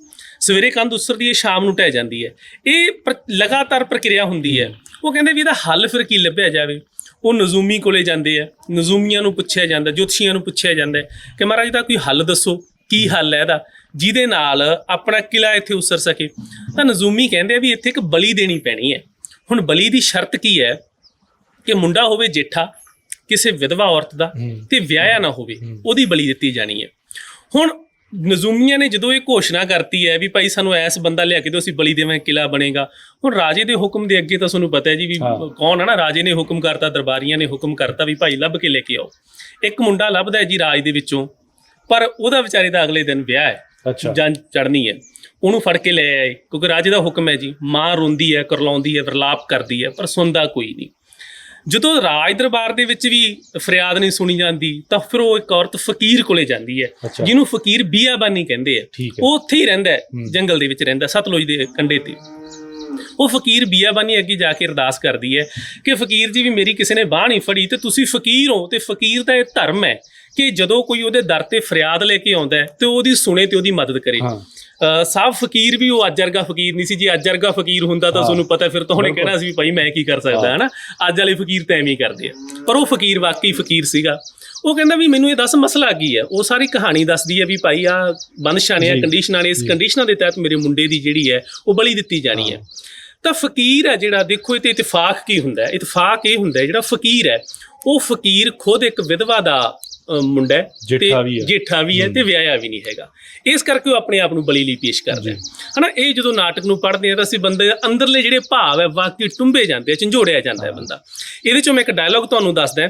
ਸਵੇਰੇ ਕੰਧ ਉਸਰਦੀ ਹੈ, ਸ਼ਾਮ ਨੂੰ ਢਹਿ ਜਾਂਦੀ ਹੈ, ਇਹ ਲਗਾਤਾਰ ਪ੍ਰਕਿਰਿਆ ਹੁੰਦੀ ਹੈ। ਉਹ ਕਹਿੰਦੇ ਵੀ ਇਹਦਾ ਹੱਲ ਫਿਰ ਕੀ ਲੱਭਿਆ ਜਾਵੇ। ਉਹ ਨਜ਼ੂਮੀ ਕੋਲੇ ਜਾਂਦੇ ਆ, ਨਜ਼ੂਮੀਆਂ ਨੂੰ ਪੁੱਛਿਆ ਜਾਂਦਾ, ਜੋਤਸ਼ੀਆਂ ਨੂੰ ਪੁੱਛਿਆ ਜਾਂਦਾ ਕਿ ਮਹਾਰਾਜ ਦਾ ਕੋਈ ਹੱਲ ਦੱਸੋ, ਕੀ ਹੱਲ ਹੈ ਇਹਦਾ ਜਿਹਦੇ ਨਾਲ ਆਪਣਾ ਕਿਲਾ ਇੱਥੇ ਉਸਰ ਸਕੇ। ਤਾਂ ਨਜ਼ੂਮੀ ਕਹਿੰਦੇ ਆ ਵੀ ਇੱਥੇ ਇੱਕ ਬਲੀ ਦੇਣੀ ਪੈਣੀ ਹੈ। ਹੁਣ ਬਲੀ ਦੀ ਸ਼ਰਤ ਕੀ ਹੈ ਕਿ ਮੁੰਡਾ ਹੋਵੇ ਜੇਠਾ ਕਿਸੇ ਵਿਧਵਾ ਔਰਤ ਦਾ ਤੇ ਵਿਆਹਿਆ ਨਾ ਹੋਵੇ, ਉਹਦੀ ਬਲੀ ਦਿੱਤੀ ਜਾਣੀ ਹੈ। ਹੁਣ ਨਜ਼ੂਮੀਆਂ ਨੇ ਜਦੋਂ ਇਹ ਘੋਸ਼ਣਾ ਕਰਤੀ ਹੈ ਵੀ ਭਾਈ ਸਾਨੂੰ ਐਸ ਬੰਦਾ ਲਿਆ ਕੇ ਦਿਓ, ਅਸੀਂ ਬਲੀ ਦੇਵਾਂ, ਕਿਲਾ ਬਣੇਗਾ। ਹੁਣ ਰਾਜੇ ਦੇ ਹੁਕਮ ਦੇ ਅੱਗੇ ਤਾਂ ਤੁਹਾਨੂੰ ਪਤਾ ਹੈ ਜੀ ਵੀ ਕੌਣ ਹੈ ਨਾ, ਰਾਜੇ ਨੇ ਹੁਕਮ ਕਰਤਾ, ਦਰਬਾਰੀਆਂ ਨੇ ਹੁਕਮ ਕਰਤਾ ਵੀ ਭਾਈ ਲੱਭ ਕੇ ਲੈ ਕੇ ਆਓ। ਇੱਕ ਮੁੰਡਾ ਲੱਭਦਾ ਹੈ ਜੀ ਰਾਜ ਦੇ ਵਿੱਚੋਂ, ਪਰ ਉਹਦਾ ਵਿਚਾਰੇ ਦਾ ਅਗਲੇ ਦਿਨ ਵਿਆਹ ਹੈ, ਜੰਝ ਚੜ੍ਹਨੀ ਹੈ, ਉਹਨੂੰ ਫੜ ਕੇ ਲੈ ਆਏ ਕਿਉਂਕਿ ਰਾਜੇ ਦਾ ਹੁਕਮ ਹੈ ਜੀ। ਮਾਂ ਰੋਂਦੀ ਹੈ, ਕਰਲਾਉਂਦੀ ਹੈ, ਵਿਰਲਾਪ ਕਰਦੀ ਹੈ, ਪਰ ਸੁਣਦਾ ਕੋਈ ਨਹੀਂ। ਜਦੋਂ ਰਾਜ ਦਰਬਾਰ ਦੇ ਵਿੱਚ ਵੀ ਫਰਿਆਦ ਨਹੀਂ ਸੁਣੀ ਜਾਂਦੀ ਤਾਂ ਫਿਰ ਉਹ ਇੱਕ ਔਰਤ ਫਕੀਰ ਕੋਲੇ ਜਾਂਦੀ ਹੈ, ਜਿਹਨੂੰ ਫਕੀਰ ਬੀਆਬਾਨੀ ਕਹਿੰਦੇ ਆ। ਉਹ ਉੱਥੇ ਹੀ ਰਹਿੰਦਾ, ਜੰਗਲ ਦੇ ਵਿੱਚ ਰਹਿੰਦਾ, ਸਤਲੁਜ ਦੇ ਕੰਢੇ ਤੇ। ਉਹ ਫਕੀਰ ਬੀਆਬਾਨੀ ਅੱਗੇ ਜਾ ਕੇ ਅਰਦਾਸ ਕਰਦੀ ਹੈ ਕਿ ਫਕੀਰ ਜੀ ਵੀ ਮੇਰੀ ਕਿਸੇ ਨੇ ਬਾਂਹ ਨਹੀਂ ਫੜੀ ਤੇ ਤੁਸੀਂ ਫਕੀਰ ਹੋ, ਤੇ ਫਕੀਰ ਦਾ ਇਹ ਧਰਮ ਹੈ ਕਿ ਜਦੋਂ ਕੋਈ ਉਹਦੇ ਦਰ ਤੇ ਫਰਿਆਦ ਲੈ ਕੇ ਆਉਂਦਾ ਹੈ ਤੇ ਉਹਦੀ ਸੁਣੇ ਤੇ ਉਹਦੀ ਮਦਦ ਕਰੇ। ਸਾਬ ਫਕੀਰ ਵੀ ਉਹ ਅੱਜ ਵਰਗਾ ਫਕੀਰ ਨਹੀਂ ਸੀ। ਜੇ ਅੱਜ ਵਰਗਾ ਫਕੀਰ ਹੁੰਦਾ ਤਾਂ ਤੁਹਾਨੂੰ ਪਤਾ ਫਿਰ ਤਾਂ ਉਹਨੇ ਕਹਿਣਾ ਸੀ ਵੀ ਭਾਈ ਮੈਂ ਕੀ ਕਰ ਸਕਦਾ, ਹੈ ਨਾ। ਅੱਜ ਵਾਲੇ ਫਕੀਰ ਤਾਂ ਐਵੇਂ ਹੀ ਕਰਦੇ ਆ, ਪਰ ਉਹ ਫਕੀਰ ਵਾਕਈ ਫਕੀਰ ਸੀਗਾ। ਉਹ ਕਹਿੰਦਾ ਵੀ ਮੈਨੂੰ ਇਹ ਦੱਸ ਮਸਲਾ ਕੀ ਹੈ। ਉਹ ਸਾਰੀ ਕਹਾਣੀ ਦੱਸਦੀ ਹੈ ਵੀ ਭਾਈ ਆਹ ਬੰਦਸ਼ਾਂ ਨੇ, ਕੰਡੀਸ਼ਨਾਂ ਨੇ, ਇਸ ਕੰਡੀਸ਼ਨਾਂ ਦੇ ਤਹਿਤ ਮੇਰੇ ਮੁੰਡੇ ਦੀ ਜਿਹੜੀ ਹੈ ਉਹ ਬਲੀ ਦਿੱਤੀ ਜਾਣੀ ਹੈ। ਤਾਂ ਫਕੀਰ ਹੈ ਜਿਹੜਾ, ਦੇਖੋ ਇਹ ਤੇ ਇਤਫਾਕ ਕੀ ਹੁੰਦਾ, ਇਤਫਾਕ ਇਹ ਹੁੰਦਾ ਜਿਹੜਾ ਫਕੀਰ ਹੈ ਉਹ ਫਕੀਰ ਖੁਦ ਇੱਕ ਵਿਧਵਾ ਦਾ ਮੁੰਡਾ ਤੇ ਜੇਠਾ ਵੀ ਹੈ ਤੇ ਵਿਆਹਿਆ ਵੀ ਨਹੀਂ ਹੈਗਾ, ਇਸ ਕਰਕੇ ਉਹ ਆਪਣੇ ਆਪ ਨੂੰ ਬਲੀ ਲਈ ਪੇਸ਼ ਕਰਦਾ ਹੈ ਨਾ। ਇਹ ਜਦੋਂ ਨਾਟਕ ਨੂੰ ਪੜ੍ਹਦੇ ਹਾਂ ਤਾਂ ਅਸੀਂ ਬੰਦੇ ਦੇ ਅੰਦਰਲੇ ਜਿਹੜੇ ਭਾਵ ਹੈ ਵਾਕਈ ਟੁੰਬੇ ਜਾਂਦੇ ਆ, ਝੰਜੋੜਿਆ ਜਾਂਦਾ ਹੈ ਬੰਦਾ। ਇਹਦੇ ਚੋਂ ਮੈਂ ਇੱਕ ਡਾਇਲੋਗ ਤੁਹਾਨੂੰ ਦੱਸਦਾ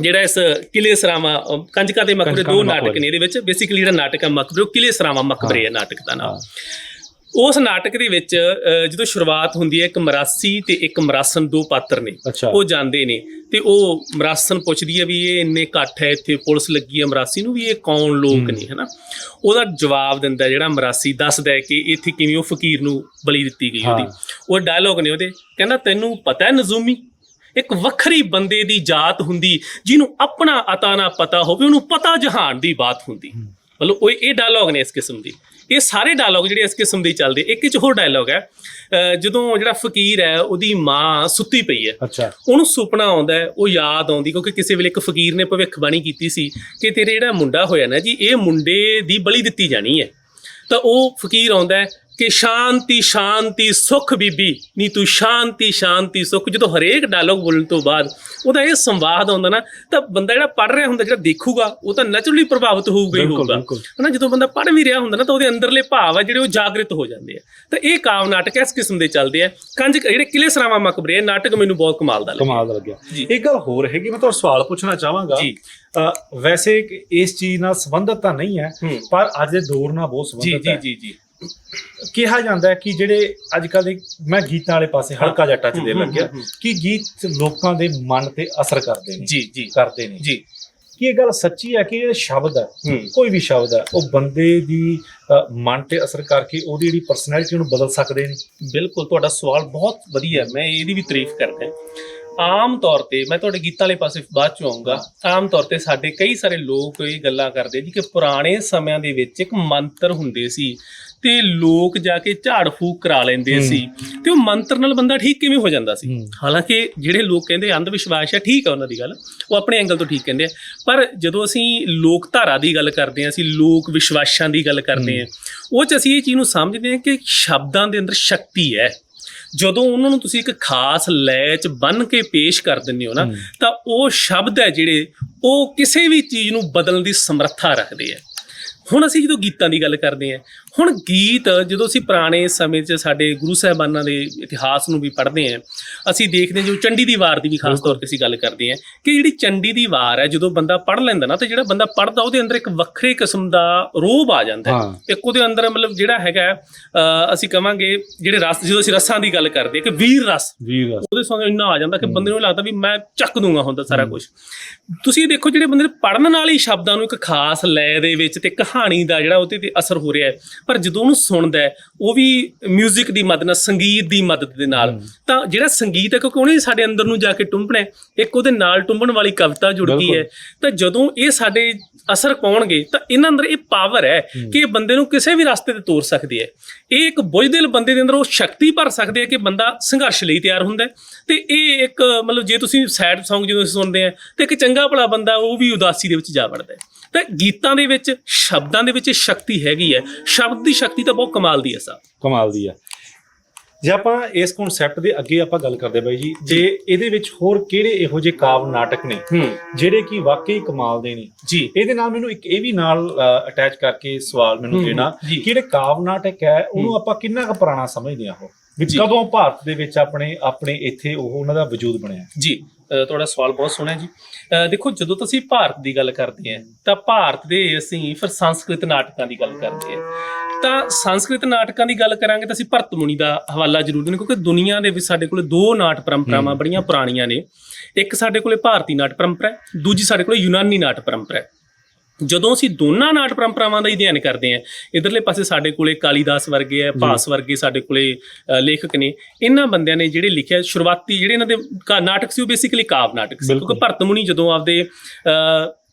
ਜਿਹੜਾ ਇਸ ਕਿਲੇ ਸਰਾਵਾਂ ਕੰਜਕਾਂ ਦੇ ਮਕਬਰੇ, ਦੋ ਨਾਟਕ ਨੇ ਇਹਦੇ ਵਿੱਚ। ਬੇਸਿਕਲੀ ਜਿਹੜਾ ਨਾਟਕ ਹੈ ਮਕਬਰੇ, ਉਹ ਕਿਲੇ ਸਰਾਵਾਂ ਮਕਬਰੇ ਹੈ ਨਾਟਕ ਦਾ ਨਾਮ। ਉਸ ਨਾਟਕ ਦੇ ਵਿੱਚ ਜਦੋਂ ਸ਼ੁਰੂਆਤ ਹੁੰਦੀ ਹੈ, ਇੱਕ ਮਰਾਸੀ ਤੇ ਇੱਕ ਮਰਾਸਨ, ਦੋ ਪਾਤਰ ਨੇ, ਉਹ ਜਾਂਦੇ ਨੇ ਤੇ ਉਹ ਮਰਾਸਨ ਪੁੱਛਦੀ ਹੈ ਵੀ ਇਹ ਇੰਨੇ ਇਕੱਠ ਹੈ ਇੱਥੇ, ਪੁਲਿਸ ਲੱਗੀ ਹੈ ਮਰਾਸੀ ਨੂੰ ਵੀ ਇਹ ਕੌਣ ਲੋਕ ਨੇ, ਹਨਾ। ਉਹਦਾ ਜਵਾਬ ਦਿੰਦਾ ਜਿਹੜਾ ਮਰਾਸੀ, ਦੱਸਦਾ ਹੈ ਕਿ ਇੱਥੇ ਕਿਵੇਂ ਉਹ ਫਕੀਰ ਨੂੰ ਬਲੀ ਦਿੱਤੀ ਗਈ ਉਹਦੀ। ਉਹ ਡਾਇਲੋਗ ਨੇ ਉਹਦੇ, ਕਹਿੰਦਾ ਤੈਨੂੰ ਪਤਾ ਹੈ ਨਜ਼ੂਮੀ, ਇੱਕ ਵੱਖਰੀ ਬੰਦੇ ਦੀ ਜਾਤ ਹੁੰਦੀ ਜਿਹਨੂੰ ਆਪਣਾ ਅਤਾ ਨਾ ਪਤਾ ਹੋਵੇ, ਉਹਨੂੰ ਪਤਾ ਜਹਾਨ ਦੀ ਬਾਤ ਹੁੰਦੀ। ਮਤਲਬ ਉਹ ਇਹ ਡਾਇਲੋਗ ਨੇ ਇਸ ਕਿਸਮ ਦੀ। ਇਹ ਸਾਰੇ ਡਾਇਲੋਗ ਜਿਹੜੇ ਇਸ ਕਿਸਮ ਦੇ ਚੱਲਦੇ। ਇੱਕ 'ਚ ਹੋਰ ਡਾਇਲੋਗ ਹੈ, ਜਦੋਂ ਜਿਹੜਾ ਫਕੀਰ ਹੈ ਉਹਦੀ ਮਾਂ ਸੁੱਤੀ ਪਈ ਹੈ, ਉਹਨੂੰ ਸੁਪਨਾ ਆਉਂਦਾ, ਉਹ ਯਾਦ ਆਉਂਦੀ ਕਿਉਂਕਿ ਕਿਸੇ ਵੇਲੇ ਇੱਕ ਫਕੀਰ ਨੇ ਭਵਿੱਖਬਾਣੀ ਕੀਤੀ ਸੀ ਕਿ ਤੇਰੇ ਜਿਹੜਾ ਮੁੰਡਾ ਹੋਇਆ ਨਾ ਜੀ, ਇਹ ਮੁੰਡੇ ਦੀ ਬਲੀ ਦਿੱਤੀ ਜਾਣੀ ਹੈ। ਤਾਂ ਉਹ ਫਕੀਰ ਆਉਂਦਾ ਕਿ ਸ਼ਾਂਤੀ ਸ਼ਾਂਤੀ ਸੁੱਖ ਬੀਬੀ ਨੀ ਤੂੰ, ਸ਼ਾਂਤੀ ਸ਼ਾਂਤੀ ਸੁੱਖ। ਜਦੋਂ ਹਰੇਕ ਡਾਇਲੋਗ ਬੋਲਣ ਤੋਂ ਬਾਅਦ ਉਹਦਾ ਇਹ ਸੰਵਾਦ ਆਉਂਦਾ ਨਾ, ਤਾਂ ਬੰਦਾ ਜਿਹੜਾ ਪੜ੍ਹ ਰਿਹਾ ਹੁੰਦਾ, ਜਿਹੜਾ ਦੇਖੂਗਾ, ਉਹ ਤਾਂ ਨੈਚੁਰਲੀ ਪ੍ਰਭਾਵਿਤ ਹੋਊਗਾ ਹੀ ਹੋਊਗਾ, ਹਨਾ। ਜਦੋਂ ਬੰਦਾ ਪੜ੍ਹ ਵੀ ਰਿਹਾ ਹੁੰਦਾ ਨਾ ਤਾਂ ਉਹਦੇ ਅੰਦਰਲੇ ਭਾਵ ਆ ਜਿਹੜੇ ਉਹ ਜਾਗਰਿਤ ਹੋ ਜਾਂਦੇ ਆ। ਤਾਂ ਇਹ ਕਾਵਿ ਨਾਟਕ ਇਸ ਕਿਸਮ ਦੇ ਚੱਲਦੇ ਆ। ਜਿਹੜੇ ਕਿਲੇ ਸਰਾਵਾਂ ਮਕਬਰੇ, ਇਹ ਨਾਟਕ ਮੈਨੂੰ ਬਹੁਤ ਕਮਾਲ ਦਾ ਲੱਗਿਆ। ਇੱਕ ਗੱਲ ਹੋਰ ਹੈਗੀ, ਮੈਂ ਤੁਹਾਨੂੰ ਸਵਾਲ ਪੁੱਛਣਾ ਚਾਹਾਂਗਾ। ਵੈਸੇ ਇਸ ਚੀਜ਼ ਨਾਲ ਸੰਬੰਧਿਤ ਤਾਂ ਨਹੀਂ ਹੈ, ਪਰ ਅੱਜ ਦੇ ਦੌਰ ਨਾਲ ਬਹੁਤ ਸੰਬੰਧਿਤ ਹੈ। ਜੀ ਕਿਹਾ ਜਾਂਦਾ ਹੈ ਕਿ ਜਿਹੜੇ ਅੱਜ ਕੱਲ੍ਹ ਦੇ, ਮੈਂ ਗੀਤਾਂ ਵਾਲੇ ਪਾਸੇ ਹਲਕਾ ਜਿਹਾ ਟੱਚ ਦੇਣ ਲੱਗਿਆ, ਕਿ ਗੀਤ ਲੋਕਾਂ ਦੇ ਮਨ ਤੇ ਅਸਰ ਕਰਦੇ ਨੇ। ਕਰਦੇ ਨੇ ਜੀ। ਕੀ ਇਹ ਗੱਲ ਸੱਚੀ ਹੈ ਕਿ ਇਹ ਸ਼ਬਦ ਹੈ, ਕੋਈ ਵੀ ਸ਼ਬਦ ਹੈ, ਉਹ ਬੰਦੇ ਦੀ ਮਨ ਤੇ ਅਸਰ ਕਰਕੇ ਉਹਦੀ ਜਿਹੜੀ ਪਰਸਨੈਲਿਟੀ ਨੂੰ ਬਦਲ ਸਕਦੇ ਨੇ? ਬਿਲਕੁਲ, ਤੁਹਾਡਾ ਸਵਾਲ ਬਹੁਤ ਵਧੀਆ, ਮੈਂ ਇਹਦੀ ਵੀ ਤਾਰੀਫ ਕਰਦਾ। ਆਮ ਤੌਰ ਤੇ ਮੈਂ ਤੁਹਾਡੇ ਗੀਤਾਂ ਵਾਲੇ ਪਾਸੇ ਬਾਅਦ ਚੋਂ ਆਊਂਗਾ। ਆਮ ਤੌਰ ਤੇ ਸਾਡੇ ਕਈ ਸਾਰੇ ਲੋਕ ਇਹ ਗੱਲਾਂ ਕਰਦੇ ਜੀ ਕਿ ਪੁਰਾਣੇ ਸਮਿਆਂ ਦੇ ਵਿੱਚ ਇੱਕ ਮੰਤਰ ਹੁੰਦੇ ਸੀ ਤੇ ਲੋਕ ਜਾ ਕੇ ਝਾੜ ਫੂਕ ਕਰਾ ਲੈਂਦੇ ਸੀ ਤੇ ਉਹ ਮੰਤਰ ਨਾਲ ਬੰਦਾ ਠੀਕ ਕਿਵੇਂ ਹੋ ਜਾਂਦਾ ਸੀ। ਹਾਲਾਂਕਿ ਜਿਹੜੇ ਲੋਕ ਕਹਿੰਦੇ ਅੰਧ ਵਿਸ਼ਵਾਸ ਹੈ, ਠੀਕ ਹੈ ਉਹਨਾਂ ਦੀ ਗੱਲ, ਉਹ ਆਪਣੇ ਐਂਗਲ ਤੋਂ ਠੀਕ ਕਹਿੰਦੇ ਆ, ਪਰ ਜਦੋਂ ਅਸੀਂ ਲੋਕ ਧਾਰਾ ਦੀ ਗੱਲ ਕਰਦੇ ਹਾਂ, ਅਸੀਂ ਲੋਕ ਵਿਸ਼ਵਾਸਾਂ ਦੀ ਗੱਲ ਕਰਦੇ ਹਾਂ, ਉਹ 'ਚ ਅਸੀਂ ਇਹ ਚੀਜ਼ ਨੂੰ ਸਮਝਦੇ ਹਾਂ ਕਿ ਸ਼ਬਦਾਂ ਦੇ ਅੰਦਰ ਸ਼ਕਤੀ ਹੈ। ਜਦੋਂ ਉਹਨਾਂ ਨੂੰ ਤੁਸੀਂ ਇੱਕ ਖਾਸ ਲੈਅ 'ਚ ਬੰਨ੍ਹ ਕੇ ਪੇਸ਼ ਕਰ ਦਿੰਦੇ ਹੋ ਨਾ, ਤਾਂ ਉਹ ਸ਼ਬਦ ਹੈ ਜਿਹੜੇ ਉਹ ਕਿਸੇ ਵੀ ਚੀਜ਼ ਨੂੰ ਬਦਲਣ ਦੀ ਸਮਰੱਥਾ ਰੱਖਦੇ ਆ। ਹੁਣ ਅਸੀਂ ਜਦੋਂ ਗੀਤਾਂ ਦੀ ਗੱਲ ਕਰਦੇ ਹਾਂ, ਹੁਣ ਗੀਤ ਜਦੋਂ ਅਸੀਂ ਪੁਰਾਣੇ ਸਮੇਂ 'ਚ ਸਾਡੇ ਗੁਰੂ ਸਾਹਿਬਾਨਾਂ ਦੇ ਇਤਿਹਾਸ ਨੂੰ ਵੀ ਪੜ੍ਹਦੇ ਹਾਂ, ਅਸੀਂ ਦੇਖਦੇ ਹਾਂ ਜੋ ਚੰਡੀ ਦੀ ਵਾਰ ਦੀ ਵੀ ਖਾਸ ਤੌਰ 'ਤੇ ਅਸੀਂ ਗੱਲ ਕਰਦੇ ਹਾਂ ਕਿ ਜਿਹੜੀ ਚੰਡੀ ਦੀ ਵਾਰ ਹੈ ਜਦੋਂ ਬੰਦਾ ਪੜ੍ਹ ਲੈਂਦਾ ਨਾ, ਤੇ ਜਿਹੜਾ ਬੰਦਾ ਪੜ੍ਹਦਾ ਉਹਦੇ ਅੰਦਰ ਇੱਕ ਵੱਖਰੇ ਕਿਸਮ ਦਾ ਰੋਹਬ ਆ ਜਾਂਦਾ ਹੈ। ਇੱਕ ਉਹਦੇ ਅੰਦਰ ਮਤਲਬ ਜਿਹੜਾ ਹੈਗਾ ਅਸੀਂ ਕਹਾਂਗੇ ਜਿਹੜੇ ਰਸ, ਜਦੋਂ ਅਸੀਂ ਰਸਾਂ ਦੀ ਗੱਲ ਕਰਦੇ ਹਾਂ ਕਿ ਵੀਰ ਰਸ ਉਹਦੇ ਸੰਗ ਇੰਨਾ ਆ ਜਾਂਦਾ ਕਿ ਬੰਦੇ ਨੂੰ ਲੱਗਦਾ ਵੀ ਮੈਂ ਚੱਕ ਦੂੰਗਾ ਹੁੰਦਾ ਸਾਰਾ ਕੁਝ। ਤੁਸੀਂ ਦੇਖੋ ਜਿਹੜੇ ਬੰਦੇ ਪੜ੍ਹਨ ਨਾਲ ਹੀ ਸ਼ਬਦਾਂ ਨੂੰ ਇੱਕ ਖਾਸ ਲੈ ਦੇ ਵਿੱਚ ਤੇ ਕਹਾਣੀ ਦਾ ਜਿਹੜਾ ਉਹਦੇ ਤੇ ਅਸਰ ਹੋ ਰਿਹਾ ਹੈ, ਪਰ ਜਦੋਂ ਉਹਨੂੰ ਸੁਣਦਾ ਹੈ ਉਹ ਵੀ ਮਿਊਜ਼ਿਕ ਦੀ ਮਦਦ ਨਾਲ, ਸੰਗੀਤ ਦੀ ਮਦਦ ਦੇ ਨਾਲ, ਤਾਂ ਜਿਹੜਾ ਸੰਗੀਤ ਹੈ ਕਿਉਂਕਿ ਉਹਨੇ ਸਾਡੇ ਅੰਦਰ ਨੂੰ ਜਾ ਕੇ ਟੁੰਬਣਾ, ਇੱਕ ਉਹਦੇ ਨਾਲ ਟੁੰਬਣ ਵਾਲੀ ਕਵਿਤਾ ਜੁੜ ਗਈ ਹੈ। ਤਾਂ ਜਦੋਂ ਇਹ ਸਾਡੇ ਅਸਰ ਪਾਉਣਗੇ ਤਾਂ ਇਹਨਾਂ ਅੰਦਰ ਇਹ ਪਾਵਰ ਹੈ ਕਿ ਇਹ ਬੰਦੇ ਨੂੰ ਕਿਸੇ ਵੀ ਰਸਤੇ ਤੇ ਤੋਰ ਸਕਦੇ ਹੈ। ਇਹ ਇੱਕ ਬੁਝਦਿਲ ਬੰਦੇ ਦੇ ਅੰਦਰ ਉਹ ਸ਼ਕਤੀ ਭਰ ਸਕਦੇ ਆ ਕਿ ਬੰਦਾ ਸੰਘਰਸ਼ ਲਈ ਤਿਆਰ ਹੁੰਦਾ। ਤੇ ਇਹ ਇੱਕ ਮਤਲਬ ਜੇ ਤੁਸੀਂ ਸੈਡ ਸੌਂਗ ਜਦੋਂ ਅਸੀਂ ਸੁਣਦੇ ਆ ਤੇ ਇੱਕ ਚੰਗਾ ਭਲਾ ਬੰਦਾ ਉਹ ਵੀ ਉਦਾਸੀ ਦੇ ਵਿੱਚ ਜਾ ਵੜਦਾ। ਤਾਂ ਗੀਤਾਂ ਦੇ ਵਿੱਚ, ਸ਼ਬਦਾਂ ਦੇ ਵਿੱਚ ਸ਼ਕਤੀ ਹੈਗੀ ਹੈ। ਸ਼ਬਦ ਦੀ ਸ਼ਕਤੀ ਤਾਂ ਬਹੁਤ ਕਮਾਲ ਦੀ ਹੈ ਸਾਹਿਬ, ਕਮਾਲ ਦੀ ਹੈ। ਜੇ ਆਪਾਂ ਇਸ ਕਨਸੈਪਟ ਦੇ ਅੱਗੇ ਆਪਾਂ ਗੱਲ ਕਰਦੇ ਬਾਈ ਜੀ, ਜੇ ਇਹਦੇ ਵਿੱਚ ਹੋਰ ਕਿਹੜੇ ਇਹੋ ਜਿਹੇ ਕਾਵਿ ਨਾਟਕ ਨੇ ਜਿਹੜੇ ਕਿ ਵਾਕਈ ਕਮਾਲ ਦੇ ਨੇ ਜੀ, ਇਹਦੇ ਨਾਲ ਮੈਨੂੰ ਇੱਕ ਇਹ ਵੀ ਨਾਲ ਅਟੈਚ ਕਰਕੇ ਸਵਾਲ ਮੈਨੂੰ ਦੇਣਾ ਕਿ ਜਿਹੜੇ ਕਾਵਿ ਨਾਟਕ ਹੈ ਉਹਨੂੰ ਆਪਾਂ ਕਿੰਨਾ ਕੁ ਪੁਰਾਣਾ ਸਮਝਦੇ ਆ, ਉਹ ਵੀ ਕਦੋਂ ਭਾਰਤ ਦੇ ਵਿੱਚ ਆਪਣੇ ਇੱਥੇ ਉਹਨਾਂ ਦਾ ਵਜੂਦ ਬਣਿਆ ਜੀ? ਤੁਹਾਡਾ ਸਵਾਲ ਬਹੁਤ ਸੋਹਣਾ ਜੀ। ਦੇਖੋ ਜਦੋਂ ਤੁਸੀਂ ਭਾਰਤ ਦੀ ਗੱਲ ਕਰਦੇ ਆ ਤਾਂ ਭਾਰਤ ਦੇ ਅਸੀਂ ਫਿਰ ਸੰਸਕ੍ਰਿਤ ਨਾਟਕਾਂ ਦੀ ਗੱਲ ਕਰਦੇ ਆ, ਤਾਂ ਸੰਸਕ੍ਰਿਤ ਨਾਟਕਾਂ ਦੀ ਗੱਲ ਕਰਾਂਗੇ ਤਾਂ ਅਸੀਂ ਭਰਤ ਮੁਨੀ ਦਾ ਹਵਾਲਾ ਜ਼ਰੂਰ ਦੇਣਾ, ਕਿਉਂਕਿ ਦੁਨੀਆ ਦੇ ਵਿੱਚ ਸਾਡੇ ਕੋਲ ਦੋ ਨਾਟ ਪਰੰਪਰਾਵਾਂ ਬੜੀਆਂ ਪੁਰਾਣੀਆਂ ਨੇ। ਇੱਕ ਸਾਡੇ ਕੋਲੇ ਭਾਰਤੀ ਨਾਟ ਪਰੰਪਰਾ ਹੈ, ਦੂਜੀ ਸਾਡੇ ਕੋਲ ਯੂਨਾਨੀ ਨਾਟ ਪਰੰਪਰਾ ਹੈ। ਜਦੋਂ ਅਸੀਂ ਦੋਨਾਂ ਨਾਟ ਪਰੰਪਰਾਵਾਂ ਦਾ ਅਧਿਐਨ ਕਰਦੇ ਹਾਂ, ਇਧਰਲੇ ਪਾਸੇ ਸਾਡੇ ਕੋਲੇ ਕਾਲੀਦਾਸ ਵਰਗੇ ਹੈ, ਭਾਸ ਵਰਗੇ ਸਾਡੇ ਕੋਲੇ ਲੇਖਕ ਨੇ। ਇਹਨਾਂ ਬੰਦਿਆਂ ਨੇ ਜਿਹੜੇ ਲਿਖਿਆ ਸ਼ੁਰੂਆਤੀ ਜਿਹੜੇ ਇਹਨਾਂ ਦੇ ਨਾਟਕ ਸੀ ਉਹ ਬੇਸਿਕਲੀ ਕਾਵਿ ਨਾਟਕ ਸੀ, ਕਿਉਂਕਿ ਭਰਤ ਮੁਨੀ ਜਦੋਂ ਆਪਦੇ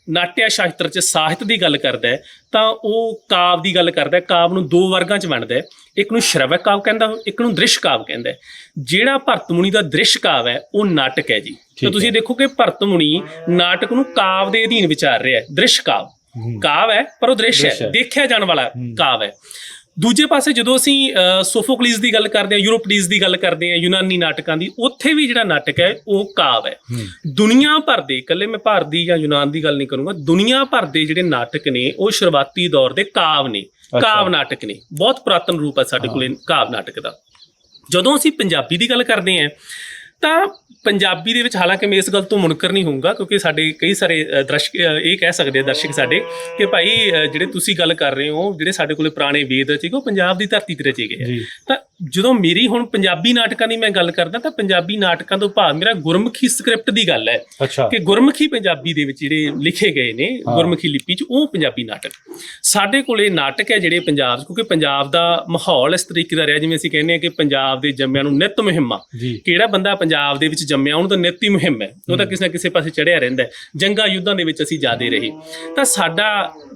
ਨਾਟਿਆ ਸ਼ਾਸਤਰ 'ਚ ਸਾਹਿਤ ਦੀ ਗੱਲ ਕਰਦਾ ਹੈ ਤਾਂ ਉਹ ਕਾਵਿ ਦੀ ਗੱਲ ਕਰਦਾ। ਕਾਵਿ ਨੂੰ ਦੋ ਵਰਗਾਂ 'ਚ ਵੰਡਦਾ, ਇੱਕ ਨੂੰ ਸ਼੍ਰਵਕ ਕਾਵਿ ਕਹਿੰਦਾ, ਇੱਕ ਨੂੰ ਦ੍ਰਿਸ਼ ਕਾਵਿ ਕਹਿੰਦਾ। ਜਿਹੜਾ ਭਰਤ ਮੁਨੀ ਦਾ ਦ੍ਰਿਸ਼ ਕਾਵਿ ਹੈ ਉਹ ਨਾਟਕ ਹੈ ਜੀ। ਤਾਂ ਤੁਸੀਂ ਦੇਖੋ ਕਿ ਭਰਤ ਮੁਨੀ ਨਾਟਕ ਨੂੰ ਕਾਵਿ ਦੇ ਅਧੀਨ ਵਿਚਾਰ ਰਿਹਾ ਹੈ। ਦ੍ਰਿਸ਼ ਕਾਵਿ ਹੈ ਪਰ ਉਹ ਦ੍ਰਿਸ਼ ਹੈ, ਦੇਖਿਆ ਜਾਣ ਵਾਲਾ ਕਾਵਿ ਹੈ। ਦੂਜੇ ਪਾਸੇ ਜਦੋਂ ਅਸੀਂ ਸੋਫੋਕਲੀਸ ਦੀ ਗੱਲ ਕਰਦੇ ਹਾਂ, ਯੂਰੋਪੀਡੀਸ ਦੀ ਗੱਲ ਕਰਦੇ ਹਾਂ, ਯੂਨਾਨੀ ਨਾਟਕਾਂ ਦੀ, ਉੱਥੇ ਵੀ ਜਿਹੜਾ ਨਾਟਕ ਹੈ ਉਹ ਕਾਵਿ ਹੈ। ਦੁਨੀਆ ਭਰ ਦੇ, ਇਕੱਲੇ ਮੈਂ ਭਾਰਤ ਦੀ ਜਾਂ ਯੂਨਾਨ ਦੀ ਗੱਲ ਨਹੀਂ ਕਰੂੰਗਾ, ਦੁਨੀਆ ਭਰ ਦੇ ਜਿਹੜੇ ਨਾਟਕ ਨੇ ਉਹ ਸ਼ੁਰੂਆਤੀ ਦੌਰ ਦੇ ਕਾਵਿ ਨੇ, ਕਾਵਿ ਨਾਟਕ ਨੇ। ਬਹੁਤ ਪੁਰਾਤਨ ਰੂਪ ਹੈ ਸਾਡੇ ਕੋਲੇ ਕਾਵਿ ਨਾਟਕ ਦਾ। ਜਦੋਂ ਅਸੀਂ ਪੰਜਾਬੀ ਦੀ ਗੱਲ ਕਰਦੇ ਹਾਂ ਤਾਂ ਪੰਜਾਬੀ ਦੇ ਵਿੱਚ, ਹਾਲਾਂਕਿ ਮੈਂ ਇਸ ਗੱਲ ਤੋਂ ਮੁਨਕਰ ਨਹੀਂ ਹੋਊਂਗਾ ਕਿਉਂਕਿ ਸਾਡੇ ਕਈ ਸਾਰੇ ਦਰਸ਼ਕ ਇਹ ਕਹਿ ਸਕਦੇ ਆ, ਦਰਸ਼ਕ ਸਾਡੇ, ਕਿ ਭਾਈ ਜਿਹੜੇ ਤੁਸੀਂ ਗੱਲ ਕਰ ਰਹੇ ਹੋ ਜਿਹੜੇ ਸਾਡੇ ਕੋਲੇ ਪੁਰਾਣੇ ਵੇਦ ਰਚੇ ਉਹ ਪੰਜਾਬ ਦੀ ਧਰਤੀ ਤੇ ਰਚੇ ਗਏ ਆ। ਤਾਂ ਜਦੋਂ ਮੇਰੀ ਹੁਣ ਪੰਜਾਬੀ ਨਾਟਕਾਂ ਦੀ ਮੈਂ ਗੱਲ ਕਰਦਾ ਤਾਂ ਪੰਜਾਬੀ ਨਾਟਕਾਂ ਤੋਂ ਭਾਵ ਮੇਰਾ ਗੁਰਮੁਖੀ ਸਕ੍ਰਿਪਟ ਦੀ ਗੱਲ ਹੈ ਕਿ ਗੁਰਮੁਖੀ ਪੰਜਾਬੀ ਦੇ ਵਿੱਚ ਜਿਹੜੇ ਲਿਖੇ ਗਏ ਨੇ ਗੁਰਮੁਖੀ ਲਿਪੀ 'ਚ, ਉਹ ਪੰਜਾਬੀ ਨਾਟਕ ਸਾਡੇ ਕੋਲੇ ਨਾਟਕ ਹੈ ਜਿਹੜੇ ਪੰਜਾਬ, ਕਿਉਂਕਿ ਪੰਜਾਬ ਦਾ ਮਾਹੌਲ ਇਸ ਤਰੀਕੇ ਦਾ ਰਿਹਾ, ਜਿਵੇਂ ਅਸੀਂ ਕਹਿੰਦੇ ਹਾਂ ਕਿ ਪੰਜਾਬ ਦੇ ਜੰਮਿਆਂ ਨੂੰ ਨਿੱਤ ਮੁਹਿੰਮਾਂ, ਕਿਹੜਾ ਬੰਦਾ ਪੰਜਾਬ ਦੇ ਵਿੱਚ ਜੰਮਿਆ ਉਹਨੂੰ ਤਾਂ ਨਿੱਤ ਹੀ ਮੁਹਿੰਮ ਹੈ, ਉਹ ਤਾਂ ਕਿਸੇ ਨਾ ਕਿਸੇ ਪਾਸੇ ਚੜਿਆ ਰਹਿੰਦਾ। ਜੰਗਾਂ ਯੁੱਧਾਂ ਦੇ ਵਿੱਚ ਅਸੀਂ ਜ਼ਿਆਦੇ ਰਹੇ, ਤਾਂ ਸਾਡਾ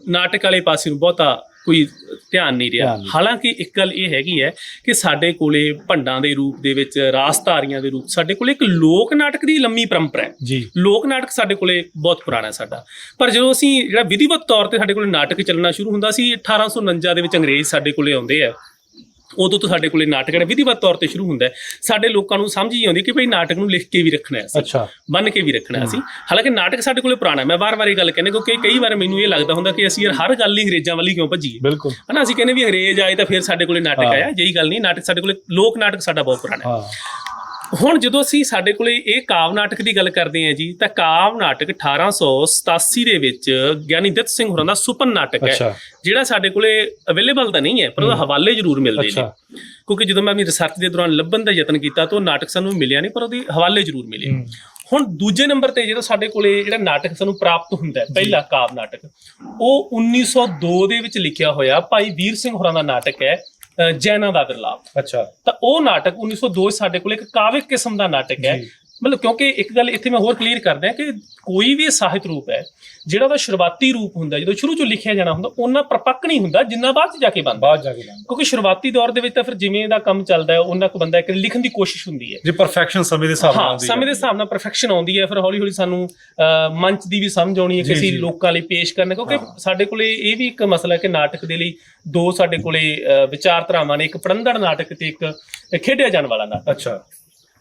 ਨਾਟਕ ਵਾਲੇ ਪਾਸੇ ਨੂੰ ਬਹੁਤਾ ਕੋਈ ਧਿਆਨ ਨਹੀਂ ਰਿਹਾ। ਹਾਲਾਂਕਿ ਇੱਕ ਗੱਲ ਇਹ ਹੈਗੀ ਹੈ ਕਿ ਸਾਡੇ ਕੋਲੇ ਭੰਡਾਂ ਦੇ ਰੂਪ ਦੇ ਵਿੱਚ, ਰਾਸਧਾਰੀਆਂ ਦੇ ਰੂਪ, ਸਾਡੇ ਕੋਲੇ ਇੱਕ ਲੋਕ ਨਾਟਕ ਦੀ ਲੰਮੀ ਪਰੰਪਰਾ ਹੈ। ਲੋਕ ਨਾਟਕ ਸਾਡੇ ਕੋਲੇ ਬਹੁਤ ਪੁਰਾਣਾ ਸਾਡਾ। ਪਰ ਜਦੋਂ ਅਸੀਂ ਜਿਹੜਾ ਵਿਧੀਵਤ ਤੌਰ ਤੇ ਸਾਡੇ ਕੋਲੇ ਨਾਟਕ ਚੱਲਣਾ ਸ਼ੁਰੂ ਹੁੰਦਾ ਸੀ 1849 ਦੇ ਵਿੱਚ, ਅੰਗਰੇਜ਼ ਸਾਡੇ ਕੋਲੇ ਆਉਂਦੇ ਆ, ਉਦੋਂ ਤੋਂ ਸਾਡੇ ਕੋਲੇ ਨਾਟਕ ਜਿਹੜਾ ਵਿਧੀਵਤ ਤੌਰ ਤੇ ਸ਼ੁਰੂ ਹੁੰਦਾ ਹੈ। ਸਾਡੇ ਲੋਕਾਂ ਨੂੰ ਸਮਝ ਹੀ ਆਉਂਦੀ ਕਿ ਭਾਈ ਨਾਟਕ ਨੂੰ ਲਿਖ ਕੇ ਵੀ ਰੱਖਣਾ ਅਸੀਂ, ਬੰਨ ਕੇ ਵੀ ਰੱਖਣਾ ਅਸੀਂ। ਹਾਲਾਂਕਿ ਨਾਟਕ ਸਾਡੇ ਕੋਲੇ ਪੁਰਾਣਾ, ਮੈਂ ਵਾਰ-ਵਾਰ ਇਹ ਗੱਲ ਕਹਿੰਦੇ ਕਿਉਂਕਿ ਕਈ ਵਾਰ ਮੈਨੂੰ ਇਹ ਲੱਗਦਾ ਹੁੰਦਾ ਕਿ ਅਸੀਂ ਯਾਰ ਹਰ ਗੱਲ ਹੀ ਅੰਗਰੇਜ਼ਾਂ ਵੱਲ ਹੀ ਕਿਉਂ ਭੱਜੀਏ, ਹਨਾ। ਅਸੀਂ ਕਹਿੰਦੇ ਵੀ ਅੰਗਰੇਜ਼ ਆਏ ਤਾਂ ਫਿਰ ਸਾਡੇ ਕੋਲੇ ਨਾਟਕ ਆਇਆ, ਜਿਹੀ ਗੱਲ ਨਹੀਂ। ਨਾਟਕ ਸਾਡੇ ਕੋਲੇ, ਲੋਕ ਨਾਟਕ ਸਾਡਾ ਬਹੁਤ ਪੁਰਾਣਾ ਹੈ। ਹੁਣ ਜਦੋਂ ਅਸੀਂ ਸਾਡੇ ਕੋਲੇ ਇਹ ਕਾਵਿ ਨਾਟਕ ਦੀ ਗੱਲ ਕਰਦੇ ਹਾਂ ਜੀ, ਤਾਂ ਕਾਵਿ ਨਾਟਕ 1887 ਦੇ ਵਿੱਚ ਗਿਆਨੀ ਦਿੱਤ ਸਿੰਘ ਹੋਰਾਂ ਦਾ ਸੁਪਨ ਨਾਟਕ ਹੈ, ਜਿਹੜਾ ਸਾਡੇ ਕੋਲੇ ਅਵੇਲੇਬਲ ਤਾਂ ਨਹੀਂ ਹੈ ਪਰ ਉਹਦਾ ਹਵਾਲੇ ਜ਼ਰੂਰ ਮਿਲਦੇ ਨੇ। ਕਿਉਂਕਿ ਜਦੋਂ ਮੈਂ ਆਪਣੀ ਰਿਸਰਚ ਦੇ ਦੌਰਾਨ ਲੱਭਣ ਦਾ ਯਤਨ ਕੀਤਾ ਤਾਂ ਉਹ ਨਾਟਕ ਸਾਨੂੰ ਮਿਲਿਆ ਨਹੀਂ, ਪਰ ਉਹਦੇ ਹਵਾਲੇ ਜ਼ਰੂਰ ਮਿਲੇ। ਹੁਣ ਦੂਜੇ ਨੰਬਰ ਤੇ ਜਿਹੜਾ ਸਾਡੇ ਕੋਲੇ ਜਿਹੜਾ ਨਾਟਕ ਸਾਨੂੰ ਪ੍ਰਾਪਤ ਹੁੰਦਾ ਹੈ, ਪਹਿਲਾ ਕਾਵਿ ਨਾਟਕ, ਉਹ 1902 ਦੇ ਵਿੱਚ ਲਿਖਿਆ ਹੋਇਆ ਭਾਈ ਵੀਰ ਸਿੰਘ ਹੋਰਾਂ ਦਾ ਨਾਟਕ ਹੈ, ਜੈਨਾਂ ਦਾ ਵਿਰਲਾਪ। ਤਾਂ ਉਹ ਨਾਟਕ 1902 ਸਾਡੇ ਕੋਲ ਇੱਕ ਕਾਵਿਕ ਕਿਸਮ ਦਾ ਨਾਟਕ ਹੈ। ਮਤਲਬ ਕਿਉਂਕਿ ਇੱਕ ਗੱਲ ਇੱਥੇ ਮੈਂ ਹੋਰ ਕਲੀਅਰ ਕਰਦਾ ਕਿ ਕੋਈ ਵੀ ਸਾਹਿਤ ਰੂਪ ਹੈ ਜਿਹੜਾ ਉਹਦਾ ਸ਼ੁਰੂਆਤੀ ਰੂਪ ਹੁੰਦਾ, ਜਦੋਂ ਸ਼ੁਰੂ ਚੋਂ ਲਿਖਿਆ ਜਾਣਾ ਹੁੰਦਾ, ਉਹਨਾਂ ਪਰਪੱਕ ਨਹੀਂ ਹੁੰਦਾ ਜਿੰਨਾ ਬਾਅਦ ਚ ਜਾ ਕੇ ਬਣਦਾ। ਕਿਉਂਕਿ ਸ਼ੁਰੂਆਤੀ ਦੌਰ ਦੇ ਵਿੱਚ ਤਾਂ ਫਿਰ ਜਿਵੇਂ ਦਾ ਕੰਮ ਚੱਲਦਾ ਹੈ ਉਹਨਾਂ ਕੋ ਬੰਦਾ ਇੱਕ ਲਿਖਣ ਦੀ ਕੋਸ਼ਿਸ਼ ਹੁੰਦੀ ਹੈ, ਜੇ ਪਰਫੈਕਸ਼ਨ ਸਮੇਂ ਦੇ ਹਿਸਾਬ ਨਾਲ ਆਉਂਦੀ ਹੈ, ਸਮੇਂ ਦੇ ਹਿਸਾਬ ਨਾਲ ਪਰਫੈਕਸ਼ਨ ਆਉਂਦੀ ਹੈ। ਫਿਰ ਹੌਲੀ ਹੌਲੀ ਸਾਨੂੰ ਮੰਚ ਦੀ ਵੀ ਸਮਝ ਆਉਣੀ ਹੈ ਕਿ ਅਸੀਂ ਲੋਕਾਂ ਲਈ ਪੇਸ਼ ਕਰਨਾ। ਕਿਉਂਕਿ ਸਾਡੇ ਕੋਲੇ ਇਹ ਵੀ ਇੱਕ ਮਸਲਾ ਹੈ ਕਿ ਨਾਟਕ ਦੇ ਲਈ ਦੋ ਸਾਡੇ ਕੋਲੇ ਵਿਚਾਰਧਾਰਾਵਾਂ ਨੇ, ਇੱਕ ਪੜ੍ਹੰਦੜ ਨਾਟਕ ਤੇ ਇੱਕ ਖੇਡਿਆ ਜਾਣ ਵਾਲਾ ਨਾਟਕ।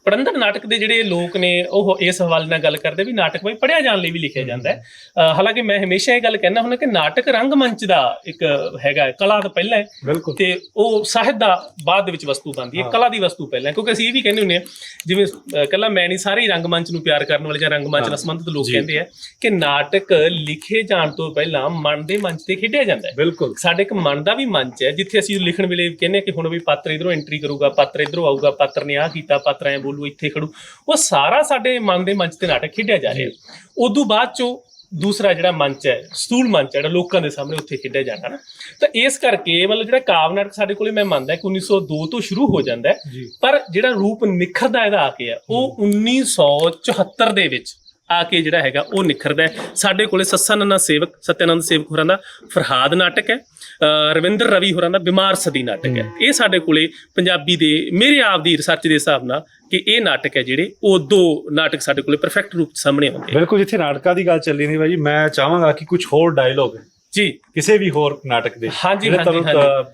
ਪੜ੍ਹੰਦਰ ਨਾਟਕ ਦੇ ਜਿਹੜੇ ਲੋਕ ਨੇ ਉਹ ਇਸ ਹਵਾਲੇ ਨਾਲ ਗੱਲ ਕਰਦੇ ਵੀ ਨਾਟਕ ਬਈ ਪੜ੍ਹਿਆ ਜਾਣ ਲਈ ਵੀ ਲਿਖਿਆ ਜਾਂਦਾ ਹੈ। ਹਾਲਾਂਕਿ ਮੈਂ ਹਮੇਸ਼ਾ ਇਹ ਗੱਲ ਕਹਿੰਦਾ ਹੁੰਦਾ ਕਿ ਨਾਟਕ ਰੰਗਮੰਚ ਦਾ ਇੱਕ ਹੈਗਾ, ਕਲਾ ਤਾਂ ਪਹਿਲਾਂ ਹੈ ਤੇ ਉਹ ਸਾਹਿਤ ਦਾ ਬਾਅਦ ਦੇ ਵਿੱਚ ਵਸਤੂ ਬਣਦੀ ਹੈ, ਕਲਾ ਦੀ ਵਸਤੂ ਪਹਿਲਾਂ, ਕਿਉਂਕਿ ਅਸੀਂ ਇਹ ਵੀ ਕਹਿੰਦੇ ਹੁੰਦੇ ਹਾਂ ਜਿਵੇਂ ਕੱਲਾ ਮੈਂ ਨਹੀਂ, ਸਾਰੇ ਹੀ ਰੰਗਮੰਚ ਨੂੰ ਪਿਆਰ ਕਰਨ ਵਾਲੇ ਜਾਂ ਰੰਗਮੰਚ ਨਾਲ ਸੰਬੰਧਿਤ ਲੋਕ ਕਹਿੰਦੇ ਆ ਕਿ ਨਾਟਕ ਲਿਖੇ ਜਾਣ ਤੋਂ ਪਹਿਲਾਂ ਮਨ ਦੇ ਮੰਚ ਤੇ ਖੇਡਿਆ ਜਾਂਦਾ ਹੈ। ਬਿਲਕੁਲ ਸਾਡੇ ਇੱਕ ਮਨ ਦਾ ਵੀ ਮੰਚ ਹੈ ਜਿੱਥੇ ਅਸੀਂ ਲਿਖਣ ਵੇਲੇ ਕਹਿੰਦੇ ਕਿ ਹੁਣ ਵੀ ਪਾਤਰ ਇਧਰੋਂ ਐਂਟਰੀ ਕਰੂਗਾ, ਪਾਤਰ ਇਧਰੋਂ ਆਊਗਾ, ਪਾਤਰ ਨੇ ਆਹ ਕੀਤਾ, ਪਾਤਰ ਐ ਬੋਲੂ, ਇੱਥੇ ਖੜੂ, ਉਹ ਸਾਰਾ ਸਾਡੇ ਮਨ ਦੇ ਮੰਚ ਤੇ ਨਾਟਕ ਖੇਡਿਆ ਜਾ ਰਿਹਾ। ਉਦੋਂ ਬਾਅਦ ਚੋਂ ਦੂਸਰਾ ਜਿਹੜਾ ਮੰਚ ਹੈ, ਸਟੂਲ ਮੰਚ ਹੈ, ਜਿਹੜਾ ਲੋਕਾਂ ਦੇ ਸਾਹਮਣੇ ਉੱਥੇ ਖੇਡਿਆ ਜਾਂਦਾ ਨਾ। ਤਾਂ ਇਸ ਕਰਕੇ ਮਤਲਬ ਜਿਹੜਾ ਕਾਵਿ ਨਾਟਕ ਸਾਡੇ ਕੋਲੇ ਮੈਂ ਮੰਨਦਾ ਕਿ 1902 ਤੋਂ ਸ਼ੁਰੂ ਹੋ ਜਾਂਦਾ ਹੈ, ਪਰ ਜਿਹੜਾ ਰੂਪ ਨਿਖਰਦਾ ਇਹਦਾ ਆ ਕੇ ਆ ਉਹ 1974 ਦੇ ਵਿੱਚ ਆ ਕੇ ਜਿਹੜਾ ਹੈਗਾ ਉਹ ਨਿਖਰਦਾ ਹੈ। ਸਾਡੇ ਕੋਲੇ ਸੱਸਾ ਨੰਨਾ ਸੇਵਕ, ਸਤਿਆਨੰਦ ਸੇਵਕ ਹੋਰਾਂ ਦਾ ਫਰਹਾਦ ਨਾਟਕ ਹੈ, ਰਵਿੰਦਰ ਰਵੀ ਹੋਰਾਂ ਦਾ ਬਿਮਾਰ ਸਦੀ ਨਾਟਕ ਹੈ। ਇਹ ਸਾਡੇ ਕੋਲੇ ਪੰਜਾਬੀ ਦੇ ਮੇਰੇ ਆਪ ਦੀ ਰਿਸਰਚ ਦੇ ਹਿਸਾਬ ਨਾਲ ਕਿ ਇਹ ਨਾਟਕ ਹੈ ਜਿਹੜੇ ਉਹ ਦੋ ਨਾਟਕ ਸਾਡੇ ਕੋਲੇ ਪਰਫੈਕਟ ਰੂਪ ਚ ਸਾਹਮਣੇ ਆਉਂਦੇ। ਬਿਲਕੁਲ, ਜਿੱਥੇ ਨਾਟਕਾਂ ਦੀ ਗੱਲ ਚੱਲੀ ਨਹੀਂ ਬਾਈ ਜੀ, ਮੈਂ ਚਾਹਾਂਗਾ ਕਿ ਕੁਝ ਹੋਰ ਡਾਇਲੋਗ ਜੀ ਕਿਸੇ ਵੀ ਹੋਰ ਨਾਟਕ ਦੇ ਹਾਂਜੀ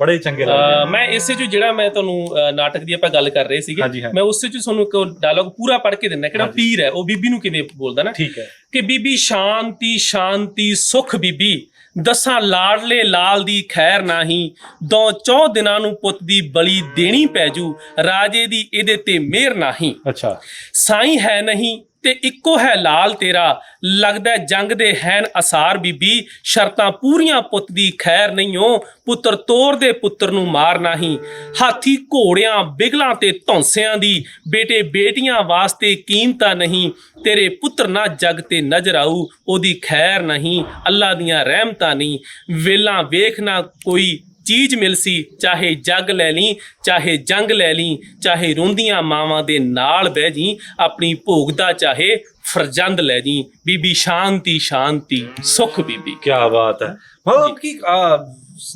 ਬੜੇ ਚੰਗੇ ਲੱਗਦੇ। ਮੈਂ ਇਸੇ ਚ ਜਿਹੜਾ ਮੈਂ ਤੁਹਾਨੂੰ ਨਾਟਕ ਦੀ ਆਪਾਂ ਗੱਲ ਕਰ ਰਹੇ ਸੀਗੇ, ਮੈਂ ਉਸੇ ਚ ਤੁਹਾਨੂੰ ਇੱਕ ਡਾਇਲੋਗ ਪੂਰਾ ਪੜ੍ਹ ਕੇ ਦਿੰਦਾ, ਕਿਹੜਾ ਪੀਰ ਹੈ ਉਹ ਬੀਬੀ ਨੂੰ ਕਿਵੇਂ ਬੋਲਦਾ ਨਾ, ਠੀਕ ਹੈ ਕਿ ਬੀਬੀ ਸ਼ਾਂਤੀ ਸ਼ਾਂਤੀ ਸੁਖ ਬੀਬੀ, ਦਸਾਂ ਲਾਡਲੇ ਲਾਲ ਦੀ ਖੈਰ ਨਹੀਂ, 2-4 ਦਿਨਾਂ ਨੂੰ ਪੁੱਤ ਦੀ ਬਲੀ ਦੇਣੀ ਪੈ ਜੂ, ਰਾਜੇ ਦੀ ਇਹਦੇ ਤੇ ਮਿਹਰ ਨਹੀਂ। ਅੱਛਾ, ਸਾਈਂ ਹੈ ਨਹੀਂ ਤੇ ਇੱਕੋ ਹੈ ਲਾਲ ਤੇਰਾ, ਲੱਗਦਾ ਜੰਗ ਦੇ ਹੈਨ ਅਸਾਰ ਬੀਬੀ, ਸ਼ਰਤਾਂ ਪੂਰੀਆਂ ਪੁੱਤ ਦੀ ਖੈਰ ਨਹੀਂ ਹੋ, ਪੁੱਤਰ ਤੋਰ ਦੇ ਪੁੱਤਰ ਨੂੰ ਮਾਰ ਨਹੀਂ, ਹਾਥੀ ਘੋੜਿਆਂ ਬਿਗਲਾਂ ਤੇ ਧੌਂਸਿਆਂ ਦੀ, ਬੇਟੇ ਬੇਟੀਆਂ ਵਾਸਤੇ ਕੀਮਤਾਂ ਨਹੀਂ, ਤੇਰੇ ਪੁੱਤਰ ਨਾ ਜਗ ਤੇ ਨਜ਼ਰ ਆਊ, ਉਹਦੀ ਖੈਰ ਨਹੀਂ, ਅੱਲਾ ਦੀਆਂ ਰਹਿਮਤਾਂ ਨਹੀਂ, ਵੇਲਾਂ ਵੇਖ ਨਾ ਕੋਈ ਚੀਜ਼ ਮਿਲ ਸੀ, ਚਾਹੇ ਜੱਗ ਲੈ ਲਈ ਚਾਹੇ ਜੰਗ ਲੈ ਲਈ, ਚਾਹੇ ਰੋਂਦੀਆਂ ਮਾਵਾਂ ਦੇ ਨਾਲ ਬਹਿ ਜੀ, ਆਪਣੀ ਭੋਗਦਾ ਚਾਹੇ ਫਰਜ਼ੰਦ ਲੈ ਜੀ, ਬੀਬੀ ਸ਼ਾਂਤੀ ਸ਼ਾਂਤੀ ਸੁਖ ਬੀਬੀ। ਕੀ ਬਾਤ ਹੈ। ਮਤਲਬ ਕਿ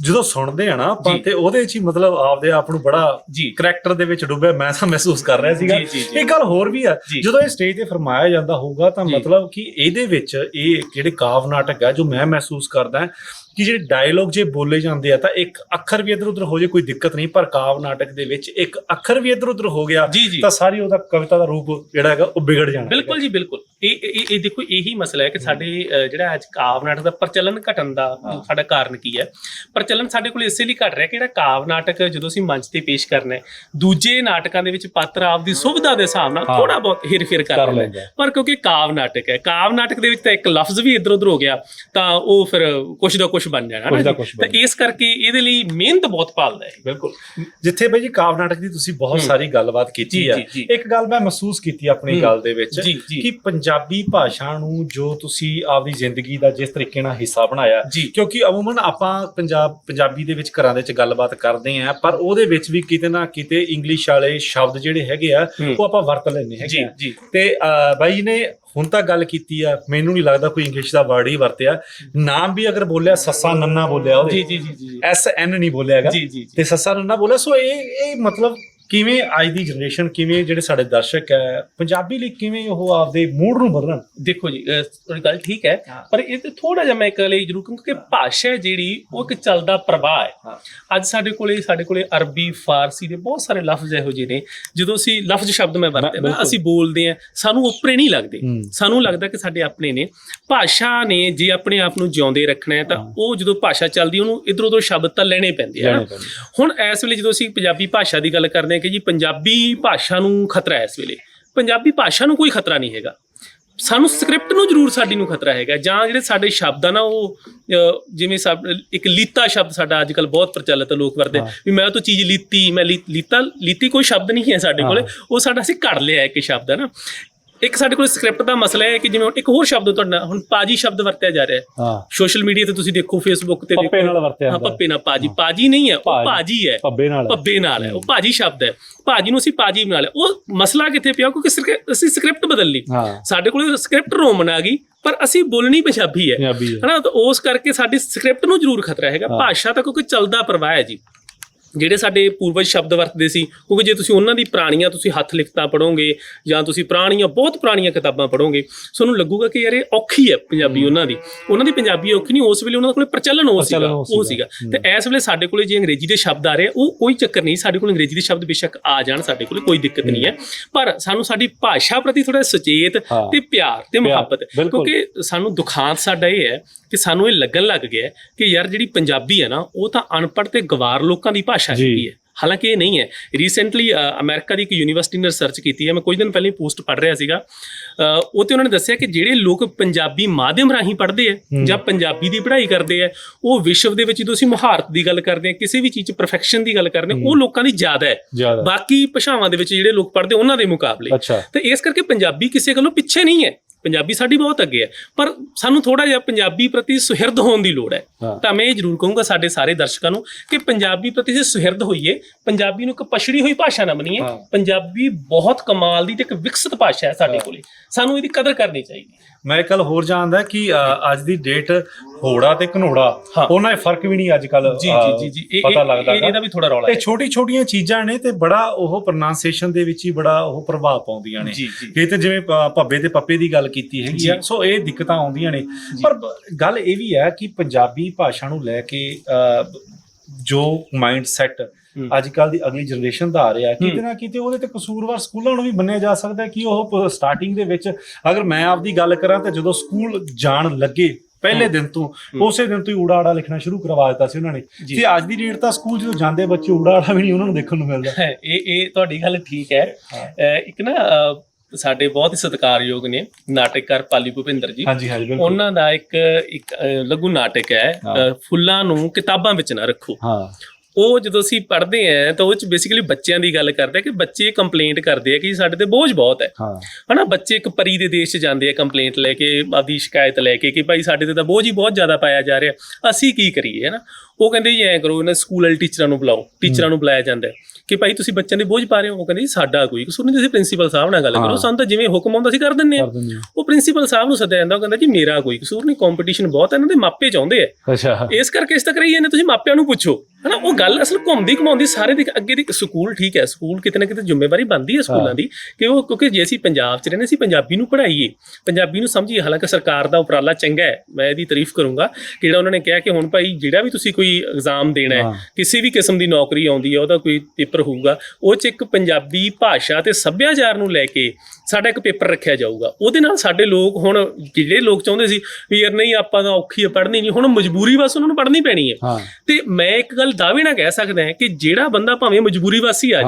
ਜਦੋਂ ਸੁਣਦੇ ਆ ਨਾ ਆਪਾਂ ਤੇ ਉਹਦੇ ਚ ਹੀ ਮਤਲਬ ਆਪਦੇ ਆਪ ਨੂੰ ਬੜਾ ਕਰੈਕਟਰ ਦੇ ਵਿੱਚ ਡੁੱਬਿਆ ਮੈਂ ਤਾਂ ਮਹਿਸੂਸ ਕਰ ਰਿਹਾ ਸੀਗਾ। ਇਹ ਗੱਲ ਹੋਰ ਵੀ ਆ, ਜਦੋਂ ਇਹ ਸਟੇਜ ਤੇ ਫਰਮਾਇਆ ਜਾਂਦਾ ਹੋਊਗਾ ਤਾਂ ਮਤਲਬ ਕਿ ਇਹਦੇ ਵਿੱਚ ਇਹ ਜਿਹੜੇ ਕਾਵਿ ਨਾਟਕ ਆ ਜੋ ਮੈਂ ਮਹਿਸੂਸ ਕਰਦਾ ਕਿ ਜਿਹੜੇ ਡਾਇਲੋਗ ਜੇ ਬੋਲੇ ਜਾਂਦੇ ਆ ਤਾਂ ਇੱਕ ਅੱਖਰ ਵੀ ਇੱਧਰ ਉੱਧਰ ਹੋ ਜੇ ਕੋਈ ਦਿੱਕਤ ਨਹੀਂ, ਪਰ ਕਾਵਿ ਨਾਟਕ ਦੇ ਵਿੱਚ ਇੱਕ ਅੱਖਰ ਵੀ ਇੱਧਰ ਉੱਧਰ ਹੋ ਗਿਆ ਤਾਂ ਸਾਰੀ ਉਹਦਾ ਕਵਿਤਾ ਦਾ ਰੂਪ ਜਿਹੜਾ ਹੈਗਾ ਉਹ ਵਿਗੜ ਜਾਣਾ। ਬਿਲਕੁਲ ਜੀ ਬਿਲਕੁਲ। ਇਹ ਦੇਖੋ ਇਹੀ ਮਸਲਾ ਹੈ ਕਿ ਸਾਡੇ ਜਿਹੜਾ ਅੱਜ ਕਾਵਿ ਨਾਟਕ ਦਾ ਪ੍ਰਚਲਨ ਘਟਣ ਦਾ ਸਾਡਾ ਕਾਰਨ ਕੀ ਹੈ। ਪ੍ਰਚਲਨ ਸਾਡੇ ਕੋਲ ਇਸੇ ਲਈ ਘਟ ਰਿਹਾ ਕਿ ਜਿਹੜਾ ਕਾਵਿ ਨਾਟਕ ਜਦੋਂ ਅਸੀਂ ਮੰਚ ਤੇ ਪੇਸ਼ ਕਰਨਾ ਹੈ, ਦੂਜੇ ਨਾਟਕਾਂ ਦੇ ਵਿੱਚ ਪਾਤਰ ਆਪਦੀ ਸੁਵਿਧਾ ਦੇ ਹਿਸਾਬ ਨਾਲ ਥੋੜਾ ਬਹੁਤ ਹੇਰ-ਫੇਰ ਕਰ ਲੈਂਦਾ, ਪਰ ਕਿਉਂਕਿ ਕਾਵਿ ਨਾਟਕ ਹੈ, ਕਾਵਿ ਨਾਟਕ ਦੇ ਵਿੱਚ ਤਾਂ ਇੱਕ ਲਫ਼ਜ਼ ਵੀ ਇੱਧਰ ਉੱਧਰ ਹੋ ਗਿਆ ਤਾਂ ਉਹ ਫਿਰ ਕੁਛ ਦਾ ਕੁਛ ਬਣ ਜਾਣਾ ਨਾ, ਤਾਂ ਇਸ ਕਰਕੇ ਇਹਦੇ ਲਈ ਮਿਹਨਤ ਬਹੁਤ ਭਾਲਦਾ ਹੈ। ਬਿਲਕੁਲ, ਜਿੱਥੇ ਬਾਈ ਜੀ ਕਾਵਿ ਨਾਟਕ ਦੀ ਤੁਸੀਂ ਬਹੁਤ ਸਾਰੀ ਗੱਲਬਾਤ ਕੀਤੀ ਆ, ਇੱਕ ਗੱਲ ਮੈਂ ਮਹਿਸੂਸ ਕੀਤੀ ਆਪਣੀ ਗੱਲ ਦੇ ਵਿੱਚ ਕਿ ਪੰਜਾਬੀ ਭਾਸ਼ਾ ਨੂੰ ਜੋ ਤੁਸੀਂ ਆਪਦੀ ਜ਼ਿੰਦਗੀ ਦਾ ਜਿਸ ਤਰੀਕੇ ਨਾਲ ਹਿੱਸਾ ਬਣਾਇਆ, ਕਿਉਂਕਿ ਅਮੂਮਨ ਆਪਾਂ ਪੰਜਾਬੀ ਦੇ ਵਿੱਚ ਘਰਾਂ ਦੇ ਵਿੱਚ ਗੱਲਬਾਤ ਕਰਦੇ ਆ, ਪਰ ਉਹਦੇ ਵਿੱਚ ਵੀ ਕਿਤੇ ਨਾ ਕਿਤੇ ਇੰਗਲਿਸ਼ ਵਾਲੇ ਸ਼ਬਦ ਜਿਹੜੇ ਹੈਗੇ ਆ ਉਹ ਆਪਾਂ ਵਰਤ ਲੈਂਦੇ ਹੈਗੇ ਆ। ਤੇ ਬਾਈ ਨੇ ਹੁਣ ਤਾਂ ਗੱਲ ਕੀਤੀ ਆ, ਮੈਨੂੰ ਨਹੀਂ ਲੱਗਦਾ ਕੋਈ ਇੰਗਲਿਸ਼ ਦਾ ਵਰਡ ਹੀ ਵਰਤਿਆ, ਨਾਮ ਵੀ ਅਗਰ ਬੋਲਿਆ ਸੱਸਾ ਨੰਨਾ ਬੋਲਿਆ, ਉਹਦੇ SN ਨਹੀਂ ਬੋਲਿਆ ਹੈਗਾ ਤੇ ਸੱਸਾ ਨੰਨਾ ਬੋਲਿਆ। ਸੋ ਇਹ ਮਤਲਬ ਕਿਵੇਂ ਅੱਜ ਦੀ ਜਨਰੇਸ਼ਨ, ਕਿਵੇਂ ਜਿਹੜੇ ਸਾਡੇ ਦਰਸ਼ਕ ਹੈ ਪੰਜਾਬੀ ਲਈ ਕਿਵੇਂ ਉਹ ਆਪਦੇ ਮੂਡ ਨੂੰ ਬਦਲਣ। ਦੇਖੋ ਜੀ ਤੁਹਾਡੀ ਗੱਲ ਠੀਕ ਹੈ, ਪਰ ਇਹ ਤੇ ਥੋੜਾ ਜਿਹਾ ਮੈਂ ਲਈ ਜ਼ਰੂਰ ਕਿਉਂਕਿ ਭਾਸ਼ਾ ਜਿਹੜੀ ਉਹ ਇੱਕ ਚੱਲਦਾ ਪ੍ਰਵਾਹ ਹੈ। ਅੱਜ ਸਾਡੇ ਕੋਲੇ ਅਰਬੀ ਫਾਰਸੀ ਦੇ ਬਹੁਤ ਸਾਰੇ ਲਫ਼ਜ਼ ਇਹੋ ਜਿਹੇ ਨੇ, ਜਦੋਂ ਅਸੀਂ ਲਫ਼ਜ਼ ਸ਼ਬਦ ਮੈਂ ਵਰਤਿਆ ਨਾ ਅਸੀਂ ਬੋਲਦੇ ਹਾਂ ਸਾਨੂੰ ਓਪਰੇ ਨਹੀਂ ਲੱਗਦੇ, ਸਾਨੂੰ ਲੱਗਦਾ ਕਿ ਸਾਡੇ ਆਪਣੇ ਨੇ। ਭਾਸ਼ਾ ਨੇ ਜੇ ਆਪਣੇ ਆਪ ਨੂੰ ਜਿਉਂਦੇ ਰੱਖਣਾ ਹੈ ਤਾਂ ਉਹ ਜਦੋਂ ਭਾਸ਼ਾ ਚੱਲਦੀ ਉਹਨੂੰ ਇੱਧਰ ਉੱਧਰ ਸ਼ਬਦ ਤਾਂ ਲੈਣੇ ਪੈਂਦੇ ਆ। ਹੁਣ ਇਸ ਵੇਲੇ ਜਦੋਂ ਅਸੀਂ ਪੰਜਾਬੀ ਭਾਸ਼ਾ ਦੀ ਗੱਲ ਕਰਦੇ ਕਿ ਜੀ ਪੰਜਾਬੀ ਭਾਸ਼ਾ ਨੂੰ ਖਤਰਾ ਹੈ, ਇਸ ਵੇਲੇ ਪੰਜਾਬੀ ਭਾਸ਼ਾ ਨੂੰ ਕੋਈ ਖਤਰਾ ਨਹੀਂ ਹੈਗਾ, ਸਾਨੂੰ ਸਕ੍ਰਿਪਟ ਨੂੰ ਜ਼ਰੂਰ ਸਾਡੀ ਨੂੰ ਖਤਰਾ ਹੈਗਾ, ਜਾਂ ਜਿਹੜੇ ਸਾਡੇ ਸ਼ਬਦ ਆ ਨਾ ਉਹ ਜਿਵੇਂ ਇੱਕ ਲੀਤਾ ਸ਼ਬਦ ਸਾਡਾ ਅੱਜ ਕੱਲ੍ਹ ਬਹੁਤ ਪ੍ਰਚਲਿਤ, ਲੋਕ ਵਰਤਦੇ ਵੀ ਮੈਂ ਉਹ ਤੋਂ ਚੀਜ਼ ਲੀਤੀ, ਮੈਂ ਲੀਤੀ ਕੋਈ ਸ਼ਬਦ ਨਹੀਂ ਹੈ ਸਾਡੇ ਕੋਲੇ, ਉਹ ਸਾਡਾ ਅਸੀਂ ਘੜ ਲਿਆ ਇੱਕ ਸ਼ਬਦ ਹੈ ਨਾ। ਇੱਕ ਸਾਡੇ ਕੋਲ ਸਕ੍ਰਿਪਟ ਦਾ ਮਸਲਾ ਹੈ ਕਿ ਜਿਵੇਂ ਇੱਕ ਹੋਰ ਸ਼ਬਦ ਤੁਹਾਡਾ ਹੁਣ ਪਾਜੀ ਸ਼ਬਦ ਵਰਤਿਆ ਜਾ ਰਿਹਾ ਹੈ ਸੋਸ਼ਲ ਮੀਡੀਆ ਤੇ, ਤੁਸੀਂ ਦੇਖੋ ਫੇਸਬੁੱਕ ਤੇ ਪੱਪੇ ਨਾਲ ਵਰਤਿਆ, ਪੱਪੇ ਨਾਲ ਪਾਜੀ ਨਹੀਂ ਹੈ, ਉਹ ਭਾਜੀ ਹੈ, ਪੱਬੇ ਨਾਲ ਹੈ, ਉਹ ਭਾਜੀ ਸ਼ਬਦ ਹੈ, ਭਾਜੀ ਨੂੰ ਅਸੀਂ ਪਾਜੀ ਬਣਾ ਲਿਆ। ਉਹ ਮਸਲਾ ਕਿੱਥੇ ਪਿਆ ਕਿਉਂਕਿ ਅਸੀਂ ਸਕ੍ਰਿਪਟ ਬਦਲ ਲਈ, ਸਾਡੇ ਕੋਲ ਸਕ੍ਰਿਪਟ ਰੋਮਨ ਆ ਗਈ ਪਰ ਅਸੀਂ ਬੋਲਣੀ ਪੰਜਾਬੀ ਹੈ ਨਾ, ਤਾਂ ਉਸ ਕਰਕੇ ਸਾਡੀ ਸਕ੍ਰਿਪਟ ਨੂੰ ਜ਼ਰੂਰ ਖਤਰਾ ਹੈਗਾ। ਭਾਸ਼ਾ ਤਾਂ ਕਿਉਂਕਿ ਚੱਲਦਾ ਪ੍ਰਵਾਹ ਹੈ ਜੀ। ਜਿਹੜੇ ਸਾਡੇ ਪੂਰਵਜ ਸ਼ਬਦ ਵਰਤਦੇ ਸੀ, ਕਿਉਂਕਿ ਜੇ ਤੁਸੀਂ ਉਹਨਾਂ ਦੀ ਪੁਰਾਣੀਆਂ ਤੁਸੀਂ ਹੱਥ ਲਿਖਤਾਂ ਪੜ੍ਹੋਗੇ ਜਾਂ ਤੁਸੀਂ ਬਹੁਤ ਪੁਰਾਣੀਆਂ ਕਿਤਾਬਾਂ ਪੜ੍ਹੋਗੇ, ਤੁਹਾਨੂੰ ਲੱਗੂਗਾ ਕਿ ਯਾਰ ਇਹ ਔਖੀ ਹੈ ਪੰਜਾਬੀ। ਉਹਨਾਂ ਦੀ ਪੰਜਾਬੀ ਔਖੀ ਨਹੀਂ, ਉਸ ਵੇਲੇ ਉਹਨਾਂ ਕੋਲ ਪ੍ਰਚਲਨ ਉਹ ਸੀਗਾ। ਤੇ ਇਸ ਵੇਲੇ ਸਾਡੇ ਕੋਲੇ ਜੇ ਅੰਗਰੇਜ਼ੀ ਦੇ ਸ਼ਬਦ ਆ ਰਹੇ, ਉਹ ਕੋਈ ਚੱਕਰ ਨਹੀਂ, ਸਾਡੇ ਕੋਲ ਅੰਗਰੇਜ਼ੀ ਦੇ ਸ਼ਬਦ ਬੇਸ਼ੱਕ ਆ ਜਾਣ, ਸਾਡੇ ਕੋਲ ਕੋਈ ਦਿੱਕਤ ਨਹੀਂ ਹੈ, ਪਰ ਸਾਨੂੰ ਸਾਡੀ ਭਾਸ਼ਾ ਪ੍ਰਤੀ ਥੋੜਾ ਸੁਚੇਤ ਤੇ ਪਿਆਰ ਤੇ ਮੁਹੱਬਤ, ਕਿਉਂਕਿ ਸਾਨੂੰ ਦੁਖਾਂਤ ਸਾਡਾ ਇਹ ਹੈ ਕਿ ਸਾਨੂੰ ਇਹ ਲੱਗਣ ਲੱਗ ਗਿਆ ਕਿ ਯਾਰ ਜਿਹੜੀ ਪੰਜਾਬੀ ਹੈ ਨਾ, ਉਹ ਤਾਂ ਅਨਪੜ੍ਹ ਤੇ ਗਵਾਰ ਲੋਕਾਂ ਦੀ ਭਾਸ਼ਾ ਹੈਗੀ ਹੈ। ਹਾਲਾਂਕਿ ਇਹ ਨਹੀਂ ਹੈ। ਰੀਸੈਂਟਲੀ ਅਮਰੀਕਾ ਦੀ ਇੱਕ ਯੂਨੀਵਰਸਿਟੀ ਨੇ ਰਿਸਰਚ ਕੀਤੀ ਹੈ, ਮੈਂ ਕੁਝ ਦਿਨ ਪਹਿਲਾਂ ਪੋਸਟ ਪੜ੍ਹ ਰਿਹਾ ਸੀਗਾ, ਉਹ ਤੇ ਉਹਨਾਂ ਨੇ ਦੱਸਿਆ ਕਿ ਜਿਹੜੇ ਲੋਕ ਪੰਜਾਬੀ ਮਾਧਿਅਮ ਰਾਹੀਂ ਪੜ੍ਹਦੇ ਆ ਜਾਂ ਪੰਜਾਬੀ ਦੀ ਪੜ੍ਹਾਈ ਕਰਦੇ ਆ, ਉਹ ਵਿਸ਼ਵ ਦੇ ਵਿੱਚ ਜਦੋਂ ਅਸੀਂ ਮੁਹਾਰਤ ਦੀ ਗੱਲ ਕਰਦੇ ਹਾਂ, ਕਿਸੇ ਵੀ ਚੀਜ਼ 'ਚ ਪਰਫੈਕਸ਼ਨ ਦੀ ਗੱਲ ਕਰਦੇ ਹਾਂ, ਉਹ ਲੋਕਾਂ ਦੀ ਜ਼ਿਆਦਾ ਹੈ ਬਾਕੀ ਭਾਸ਼ਾਵਾਂ ਦੇ ਵਿੱਚ ਜਿਹੜੇ ਲੋਕ ਪੜ੍ਹਦੇ ਉਹਨਾਂ ਦੇ ਮੁਕਾਬਲੇ। ਤੇ ਇਸ ਕਰਕੇ ਪੰਜਾਬੀ ਕਿਸੇ ਗੱਲੋਂ ਪਿੱਛੇ ਨਹੀਂ ਹੈ, ਪੰਜਾਬੀ ਸਾਡੀ ਬਹੁਤ ਅੱਗੇ ਹੈ, ਪਰ ਸਾਨੂੰ ਥੋੜਾ ਜਿਹਾ ਪੰਜਾਬੀ ਪ੍ਰਤੀ ਸੁਹਿਰਦ ਹੋਣ ਦੀ ਲੋੜ ਹੈ। ਤਾਂ ਮੈਂ ਇਹ ਜ਼ਰੂਰ ਕਹੂੰਗਾ ਸਾਡੇ ਸਾਰੇ ਦਰਸ਼ਕਾਂ ਨੂੰ ਕਿ ਪੰਜਾਬੀ ਪ੍ਰਤੀ ਅਸੀਂ ਸੁਹਿਰਦ ਹੋਈਏ, ਪੰਜਾਬੀ ਨੂੰ ਇੱਕ ਪਛੜੀ ਹੋਈ ਭਾਸ਼ਾ ਨਾ ਮੰਨੀਏ। ਪੰਜਾਬੀ ਬਹੁਤ ਕਮਾਲ ਦੀ ਤੇ ਇੱਕ ਵਿਕਸਿਤ ਭਾਸ਼ਾ ਹੈ ਸਾਡੇ ਕੋਲੇ, ਸਾਨੂੰ ਇਹਦੀ ਕਦਰ ਕਰਨੀ ਚਾਹੀਦੀ। ਮੈਂ ਇੱਕ ਗੱਲ ਹੋਰ ਜਾਣਦਾ ਕਿ ਅੱਜ ਦੀ ਡੇਟ ਹੋੜਾ ਤੇ ਘਨੋੜਾ, ਉਹਨਾਂ 'ਚ ਫਰਕ ਵੀ ਨਹੀਂ ਅੱਜ ਕੱਲ ਪਤਾ ਲੱਗਦਾ, ਇਹਦਾ ਵੀ ਥੋੜਾ ਰੌਲਾ ਹੈ। ਇਹ ਛੋਟੀ-ਛੋਟੀਆਂ ਚੀਜ਼ਾਂ ਨੇ ਤੇ ਬੜਾ ਉਹ ਪ੍ਰੋਨਾਂਸੀਏਸ਼ਨ ਦੇ ਵਿੱਚ ਹੀ ਬੜਾ ਉਹ ਪ੍ਰਭਾਵ ਪਾਉਂਦੀਆਂ ਨੇ। ਇਹ ਤੇ ਜਿਵੇਂ ਭੱਬੇ ਤੇ ਪੱਪੇ ਦੀ ਗੱਲ ਕੀਤੀ ਹੈਗੀ ਆ, ਸੋ ਇਹ ਦਿੱਕਤਾਂ ਆਉਂਦੀਆਂ ਨੇ। ਪਰ ਗੱਲ ਇਹ ਵੀ ਹੈ ਕਿ ਪੰਜਾਬੀ ਭਾਸ਼ਾ ਨੂੰ ਲੈ ਕੇ ਜੋ ਮਾਈਂਡ ਸੈਟ ਅੱਜ ਕੱਲ ਦੀ ਅਗਲੀ ਜਨਰੇਸ਼ਨ ਦਾ ਆ ਰਿਹਾ, ਕਿਤੇ ਨਾ ਕਿਤੇ ਉਹਦੇ ਤੇ ਕਸੂਰਵਾਰ ਸਕੂਲਾਂ ਨੂੰ ਵੀ ਮੰਨਿਆ ਜਾ ਸਕਦਾ ਕਿ ਉਹ ਸਟਾਰਟਿੰਗ ਦੇ ਵਿੱਚ, ਅਗਰ ਮੈਂ ਆਪਦੀ ਗੱਲ ਕਰਾਂ ਤਾਂ ਜਦੋਂ ਸਕੂਲ ਜਾਣ ਲੱਗੇ ਪਹਿਲੇ ਦਿਨ ਤੋਂ, ਉਸੇ ਦਿਨ ਤੋਂ ਹੀ ਊੜਾ ਆੜਾ ਲਿਖਣਾ ਸ਼ੁਰੂ ਕਰਵਾ ਦਿੱਤਾ ਸੀ ਉਹਨਾਂ ਨੇ। ਤੇ ਅੱਜ ਦੀ ਡੇਟ ਤਾਂ ਸਕੂਲ ਜਦੋਂ ਜਾਂਦੇ ਬੱਚੇ ਊੜਾ ਆੜਾ ਵੀ ਨਹੀਂ ਉਹਨਾਂ ਨੂੰ ਦੇਖਣ ਨੂੰ ਮਿਲਦਾ। ਇਹ ਤੁਹਾਡੀ ਗੱਲ ਠੀਕ ਹੈ। ਇੱਕ ਨਾ ਸਾਡੇ ਬਹੁਤ ਹੀ ਸਤਿਕਾਰਯੋਗ ਨੇ ਨਾਟਕਕਾਰ ਪਾਲੀ ਭੁਪਿੰਦਰ ਜੀ, ਉਹਨਾਂ ਦਾ ਇੱਕ ਲਘੂ ਨਾਟਕ ਹੈ ਫੁੱਲਾਂ ਨੂੰ ਕਿਤਾਬਾਂ ਵਿੱਚ ਨਾ ਰੱਖੋ। ਉਹ ਜਦੋਂ ਅਸੀਂ ਪੜ੍ਹਦੇ ਹਾਂ ਤਾਂ ਉਹ 'ਚ ਬੇਸਿਕਲੀ ਬੱਚਿਆਂ ਦੀ ਗੱਲ ਕਰਦੇ ਆ ਕਿ ਬੱਚੇ ਕੰਪਲੇਂਟ ਕਰਦੇ ਆ ਕਿ ਸਾਡੇ ਤੇ ਬੋਝ ਬਹੁਤ ਹੈ, ਹਨਾ। ਬੱਚੇ ਇੱਕ ਪਰੀ ਦੇ ਦੇਸ਼ 'ਚ ਜਾਂਦੇ ਆ ਕੰਪਲੇਂਟ ਲੈ ਕੇ, ਆਪਦੀ ਸ਼ਿਕਾਇਤ ਲੈ ਕੇ ਕਿ ਭਾਈ ਸਾਡੇ ਤੇ ਤਾਂ ਬੋਝ ਹੀ ਬਹੁਤ ਜ਼ਿਆਦਾ ਪਾਇਆ ਜਾ ਰਿਹਾ, ਅਸੀਂ ਕੀ ਕਰੀਏ, ਹਨਾ। ਉਹ ਕਹਿੰਦੇ ਜੀ ਐਂ ਕਰੋ, ਇਹਨਾਂ ਸਕੂਲ ਵਾਲੇ ਟੀਚਰਾਂ ਨੂੰ ਬੁਲਾਓ, ਟੀਚਰਾਂ ਨੂੰ ਬੁਲਾਇਆ ਜਾਂਦਾ ਕਿ ਭਾਈ ਤੁਸੀਂ ਬੱਚਿਆਂ ਦੇ ਬੋਝ ਪਾ ਰਹੇ ਹੋ। ਉਹ ਕਹਿੰਦੇ ਜੀ ਸਾਡਾ ਕੋਈ ਕਸੂਰ ਨਹੀਂ, ਤੁਸੀਂ ਪ੍ਰਿੰਸੀਪਲ ਸਾਹਿਬ ਨਾਲ ਗੱਲ ਕਰੋ, ਸਾਨੂੰ ਤਾਂ ਜਿਵੇਂ ਹੁਕਮ ਆਉਂਦਾ ਅਸੀਂ ਕਰ ਦਿੰਦੇ ਹਾਂ। ਉਹ ਪ੍ਰਿੰਸੀਪਲ ਸਾਹਿਬ ਨੂੰ ਸੱਦਿਆ ਜਾਂਦਾ, ਉਹ ਕਹਿੰਦਾ ਜੀ ਮੇਰਾ ਕੋਈ ਕਸੂਰ ਨਹੀਂ, ਕੰਪੀਟੀਸ਼ਨ ਬਹੁਤ ਹੈ, ਇਹਨਾਂ ਦੇ ਮਾਪੇ ਚਾਹੁੰਦੇ ਆ, ਇਸ ਕਰਕੇ ਇਸ ਤੱਕ ਰਹੀ ਜਾਂਦੇ, ਤੁਸੀਂ ਮਾਪਿਆਂ ਨੂੰ ਪੁੱਛੋ, ਹਨਾ। ਉਹ ਗੱਲ ਅਸਲ ਘੁੰਮਦੀ ਘੁਮਾਉਂਦੀ ਸਾਰੇ ਦੇ ਅੱਗੇ ਦੀ ਸਕੂਲ ਠੀਕ ਹੈ, ਸਕੂਲ ਕਿਤੇ ਨਾ ਕਿਤੇ ਜ਼ਿੰਮੇਵਾਰੀ ਬਣਦੀ ਹੈ ਸਕੂਲਾਂ ਦੀ ਕਿ ਉਹ, ਕਿਉਂਕਿ ਜੇ ਅਸੀਂ ਪੰਜਾਬ 'ਚ ਰਹਿੰਦੇ ਅਸੀਂ ਪੰਜਾਬੀ ਨੂੰ ਪੜ੍ਹਾਈਏ, ਪੰਜਾਬੀ ਨੂੰ ਸਮਝੀਏ। ਹਾਲਾਂਕਿ ਸਰਕਾਰ ਦਾ ਉਪਰਾਲਾ ਚੰਗਾ ਹੈ, ਮੈਂ ਇਹਦੀ ਤਾਰੀਫ ਕਰੂੰਗਾ ਕਿ ਜਿਹੜਾ ਉਹਨਾਂ ਨੇ ਕਿਹਾ ਕਿ ਹੁਣ ਭਾਈ ਜਿਹੜਾ ਵੀ ਤੁਸੀਂ ਕੋਈ ਐਗਜ਼ਾਮ ਦੇਣਾ ਹੈ, ਕਿਸੇ ਵੀ ਕਿਸਮ ਦੀ ਨੌਕਰੀ ਆਉਂਦੀ ਹੈ, ਉਹਦਾ ਕੋਈ ਪੇਪਰ ਹੋਊਗਾ, ਉਹ 'ਚ ਇੱਕ ਪੰਜਾਬੀ ਭਾਸ਼ਾ ਤੇ ਸੱਭਿਆਚਾਰ ਨੂੰ ਲੈ ਕੇ ਸਾਡਾ ਇੱਕ ਪੇਪਰ ਰੱਖਿਆ ਜਾਊਗਾ। ਉਹਦੇ ਨਾਲ ਸਾਡੇ ਲੋਕ, ਹੁਣ ਜਿਹੜੇ ਲੋਕ ਚਾਹੁੰਦੇ ਸੀ ਵੀ ਯਾਰ ਨਹੀਂ ਆਪਾਂ ਤਾਂ ਔਖੀ ਹੈ ਪੜ੍ਹਨੀ ਨਹੀਂ, ਹੁਣ ਮਜਬੂਰੀ ਬਸ ਉਹਨਾਂ ਨੂੰ ਪੜ੍ਹਨੀ ਪੈਣੀ ਹੈ। ਤੇ ਮੈਂ ਇੱਕ ਗੱਲ ਦਾਅਵੇ ਨਾਲ ਕਹਿ ਸਕਦਾ ਹਾਂ ਕਿ ਜਿਹੜਾ ਬੰਦਾ ਭਾਵੇਂ ਮਜਬੂਰੀ ਵਾਸੀ ਆ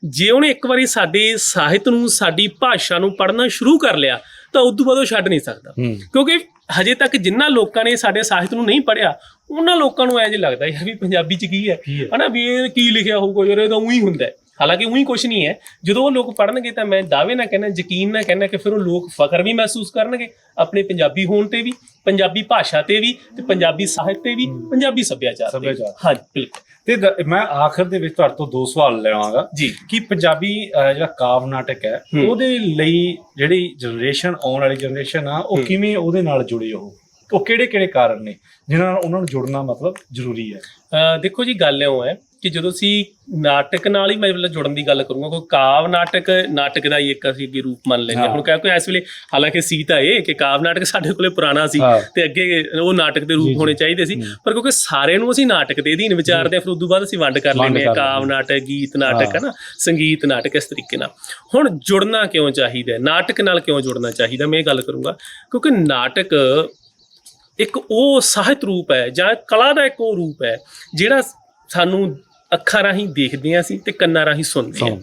ਜੇ ਉਹਨੇ ਇੱਕ ਵਾਰੀ ਸਾਡੇ ਸਾਹਿਤ ਨੂੰ, ਸਾਡੀ ਭਾਸ਼ਾ ਨੂੰ ਪੜ੍ਹਨਾ ਸ਼ੁਰੂ ਕਰ ਲਿਆ ਤਾਂ ਉਦੋਂ ਬਾਅਦ ਉਹ ਛੱਡ ਨਹੀਂ ਸਕਦਾ। ਕਿਉਂਕਿ ਹਜੇ ਤੱਕ ਜਿਨ੍ਹਾਂ ਲੋਕਾਂ ਨੇ ਸਾਡੇ ਸਾਹਿਤ ਨੂੰ ਨਹੀਂ ਪੜ੍ਹਿਆ, ਉਹਨਾਂ ਲੋਕਾਂ ਨੂੰ ਇੰਝ ਲੱਗਦਾ ਯਾਰ ਵੀ ਪੰਜਾਬੀ 'ਚ ਕੀ ਹੈ, ਹਨਾ, ਵੀ ਇਹ ਕੀ ਲਿਖਿਆ ਹੋਊਗਾ, ਯਾਰ ਇਹ ਤਾਂ ਊਂ ਹੀ ਹੁੰਦਾ। ਹਾਲਾਂਕਿ ਉਹੀ ਕੁਛ ਨਹੀਂ ਹੈ। ਜਦੋਂ ਉਹ ਲੋਕ ਪੜ੍ਹਨਗੇ ਤਾਂ ਮੈਂ ਦਾਅਵੇ ਨਾਲ ਕਹਿਣਾ, ਯਕੀਨ ਨਾਲ ਕਹਿਣਾ ਕਿ ਫਿਰ ਉਹ ਲੋਕ ਫਖਰ ਵੀ ਮਹਿਸੂਸ ਕਰਨਗੇ ਆਪਣੇ ਪੰਜਾਬੀ ਹੋਣ ਤੇ ਵੀ, ਪੰਜਾਬੀ ਭਾਸ਼ਾ ਤੇ ਵੀ, ਤੇ ਪੰਜਾਬੀ ਸਾਹਿਤ ਤੇ ਵੀ, ਪੰਜਾਬੀ ਸੱਭਿਆਚਾਰ ਤੇ। ਹਾਂਜੀ ਬਿਲਕੁਲ। ਤੇ ਮੈਂ ਆਖਰ ਦੇ ਵਿੱਚ ਤੁਹਾਡੇ ਤੋਂ 2 ਸਵਾਲ ਲੈਵਾਂਗਾ ਜੀ ਕਿ ਪੰਜਾਬੀ ਜਿਹੜਾ ਕਾਵ ਨਾਟਕ ਹੈ ਉਹਦੇ ਲਈ ਜਿਹੜੀ ਜਨਰੇਸ਼ਨ, ਆਉਣ ਵਾਲੀ ਜਨਰੇਸ਼ਨ ਆ, ਉਹ ਕਿਵੇਂ ਉਹਦੇ ਨਾਲ ਜੁੜੇ, ਉਹ ਕਿਹੜੇ ਕਾਰਨ ਨੇ ਜਿਨ੍ਹਾਂ ਨਾਲ ਉਹਨਾਂ ਨੂੰ ਜੁੜਨਾ ਮਤਲਬ ਜ਼ਰੂਰੀ ਹੈ? ਦੇਖੋ ਜੀ, ਗੱਲ ਇਉਂ ਹੈ ਕਿ ਜਦੋਂ ਅਸੀਂ ਨਾਟਕ ਨਾਲ ਹੀ ਮੈਂ ਜੁੜਨ ਦੀ ਗੱਲ ਕਰੂੰਗਾ, ਕੋਈ ਕਾਵ ਨਾਟਕ ਦਾ ਹੀ ਇੱਕ ਅਸੀਂ ਅੱਗੇ ਰੂਪ ਮੰਨ ਲੈਂਦੇ ਹੁਣ। ਕਿਉਂਕਿ ਇਸ ਵੇਲੇ ਹਾਲਾਂਕਿ ਸੀ ਤਾਂ ਇਹ ਕਿ ਕਾਵ ਨਾਟਕ ਸਾਡੇ ਕੋਲੇ ਪੁਰਾਣਾ ਸੀ ਤੇ ਅੱਗੇ ਉਹ ਨਾਟਕ ਦੇ ਰੂਪ ਹੋਣੇ ਚਾਹੀਦੇ ਸੀ, ਪਰ ਕਿਉਂਕਿ ਸਾਰਿਆਂ ਨੂੰ ਅਸੀਂ ਨਾਟਕ ਦੇ ਅਧੀਨ ਵਿਚਾਰਦੇ ਹਾਂ, ਫਿਰ ਉਦੋਂ ਬਾਅਦ ਅਸੀਂ ਵੰਡ ਕਰ ਲੈਂਦੇ ਹਾਂ, ਕਾਵ ਨਾਟਕ, ਗੀਤ ਨਾਟਕ, ਹੈ ਨਾ, ਸੰਗੀਤ ਨਾਟਕ, ਇਸ ਤਰੀਕੇ ਨਾਲ। ਹੁਣ ਜੁੜਨਾ ਕਿਉਂ ਚਾਹੀਦਾ, ਨਾਟਕ ਨਾਲ ਕਿਉਂ ਜੁੜਨਾ ਚਾਹੀਦਾ, ਮੈਂ ਇਹ ਗੱਲ ਕਰੂੰਗਾ ਕਿਉਂਕਿ ਨਾਟਕ ਇੱਕ ਉਹ ਸਾਹਿਤ ਰੂਪ ਹੈ ਜਾਂ ਕਲਾ ਦਾ ਇੱਕ ਉਹ ਰੂਪ ਹੈ ਜਿਹੜਾ ਸਾਨੂੰ ਅੱਖਾਂ ਰਾਹੀਂ ਦੇਖਦੇ ਹਾਂ ਅਸੀਂ ਤੇ ਕੰਨਾਂ ਰਾਹੀਂ ਸੁਣਦੇ ਹਾਂ।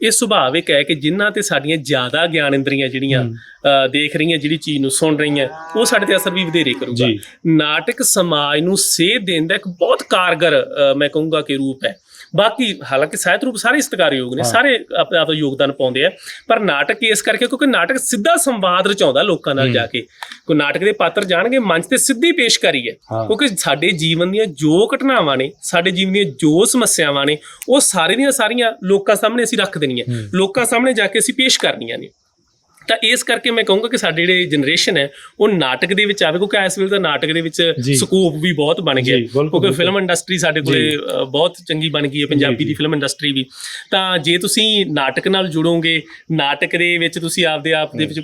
ਇਹ ਸੁਭਾਵਿਕ ਹੈ ਕਿ ਜਿਨ੍ਹਾਂ ਤੇ ਸਾਡੀਆਂ ਜ਼ਿਆਦਾ ਗਿਆਨ ਇੰਦਰੀਆਂ ਜਿਹੜੀਆਂ ਦੇਖ ਰਹੀਆਂ, ਜਿਹੜੀ ਚੀਜ਼ ਨੂੰ ਸੁਣ ਰਹੀਆਂ, ਉਹ ਸਾਡੇ ਤੇ ਅਸਰ ਵੀ ਵਧੇਰੇ ਕਰੂਗਾ। ਨਾਟਕ ਸਮਾਜ ਨੂੰ ਸੇਧ ਦੇਣ ਦਾ ਇੱਕ ਬਹੁਤ ਕਾਰਗਰ ਮੈਂ ਕਹੂੰਗਾ ਕਿ ਰੂਪ ਹੈ। ਬਾਕੀ ਹਾਲਾਂਕਿ ਸਾਹਿਤ ਰੂਪ ਸਾਰੇ ਸਤਿਕਾਰਯੋਗ ਨੇ, ਸਾਰੇ ਆਪਣੇ ਆਪ ਦਾ ਯੋਗਦਾਨ ਪਾਉਂਦੇ ਆ, ਪਰ ਨਾਟਕ ਇਸ ਕਰਕੇ ਕਿਉਂਕਿ ਨਾਟਕ ਸਿੱਧਾ ਸੰਵਾਦ ਰਚਾਉਂਦਾ ਲੋਕਾਂ ਨਾਲ ਜਾ ਕੇ। ਕੋਈ ਨਾਟਕ ਦੇ ਪਾਤਰ ਜਾਣਗੇ ਮੰਚ ਤੇ ਸਿੱਧੀ ਪੇਸ਼ਕਾਰੀ ਹੈ, ਕਿਉਂਕਿ ਸਾਡੇ ਜੀਵਨ ਦੀਆਂ ਜੋ ਘਟਨਾਵਾਂ ਨੇ, ਸਾਡੇ ਜੀਵਨ ਦੀਆਂ ਜੋ ਸਮੱਸਿਆਵਾਂ ਨੇ, ਉਹ ਸਾਰੇ ਦੀਆਂ ਸਾਰੀਆਂ ਲੋਕਾਂ ਸਾਹਮਣੇ ਅਸੀਂ ਰੱਖ ਦੇਣੀਆਂ, ਲੋਕਾਂ ਸਾਹਮਣੇ ਜਾ ਕੇ ਅਸੀਂ ਪੇਸ਼ ਕਰਨੀਆਂ ਨੇ। ਤਾਂ ਇਸ ਕਰਕੇ ਮੈਂ ਕਹੂੰਗਾ ਕਿ ਸਾਡੇ ਜਿਹੜੇ ਜਨਰੇਸ਼ਨ ਹੈ ਉਹ ਨਾਟਕ ਦੇ ਵਿੱਚ ਆਵੇ, ਕਿਉਂਕਿ ਇਸ ਵੇਲੇ ਤਾਂ ਨਾਟਕ ਦੇ ਵਿੱਚ ਸਕੋਪ ਵੀ ਬਹੁਤ ਬਣ ਗਿਆ, ਕਿਉਂਕਿ ਫਿਲਮ ਇੰਡਸਟਰੀ ਸਾਡੇ ਕੋਲੇ ਬਹੁਤ ਚੰਗੀ ਬਣ ਗਈ ਹੈ, ਪੰਜਾਬੀ ਦੀ ਫਿਲਮ ਇੰਡਸਟਰੀ ਵੀ। ਤਾਂ ਜੇ ਤੁਸੀਂ ਨਾਟਕ ਨਾਲ ਜੁੜੋਗੇ, ਨਾਟਕ ਦੇ ਵਿੱਚ ਤੁਸੀਂ ਆਪਦੇ ਆਪ ਦੇ ਵਿੱਚ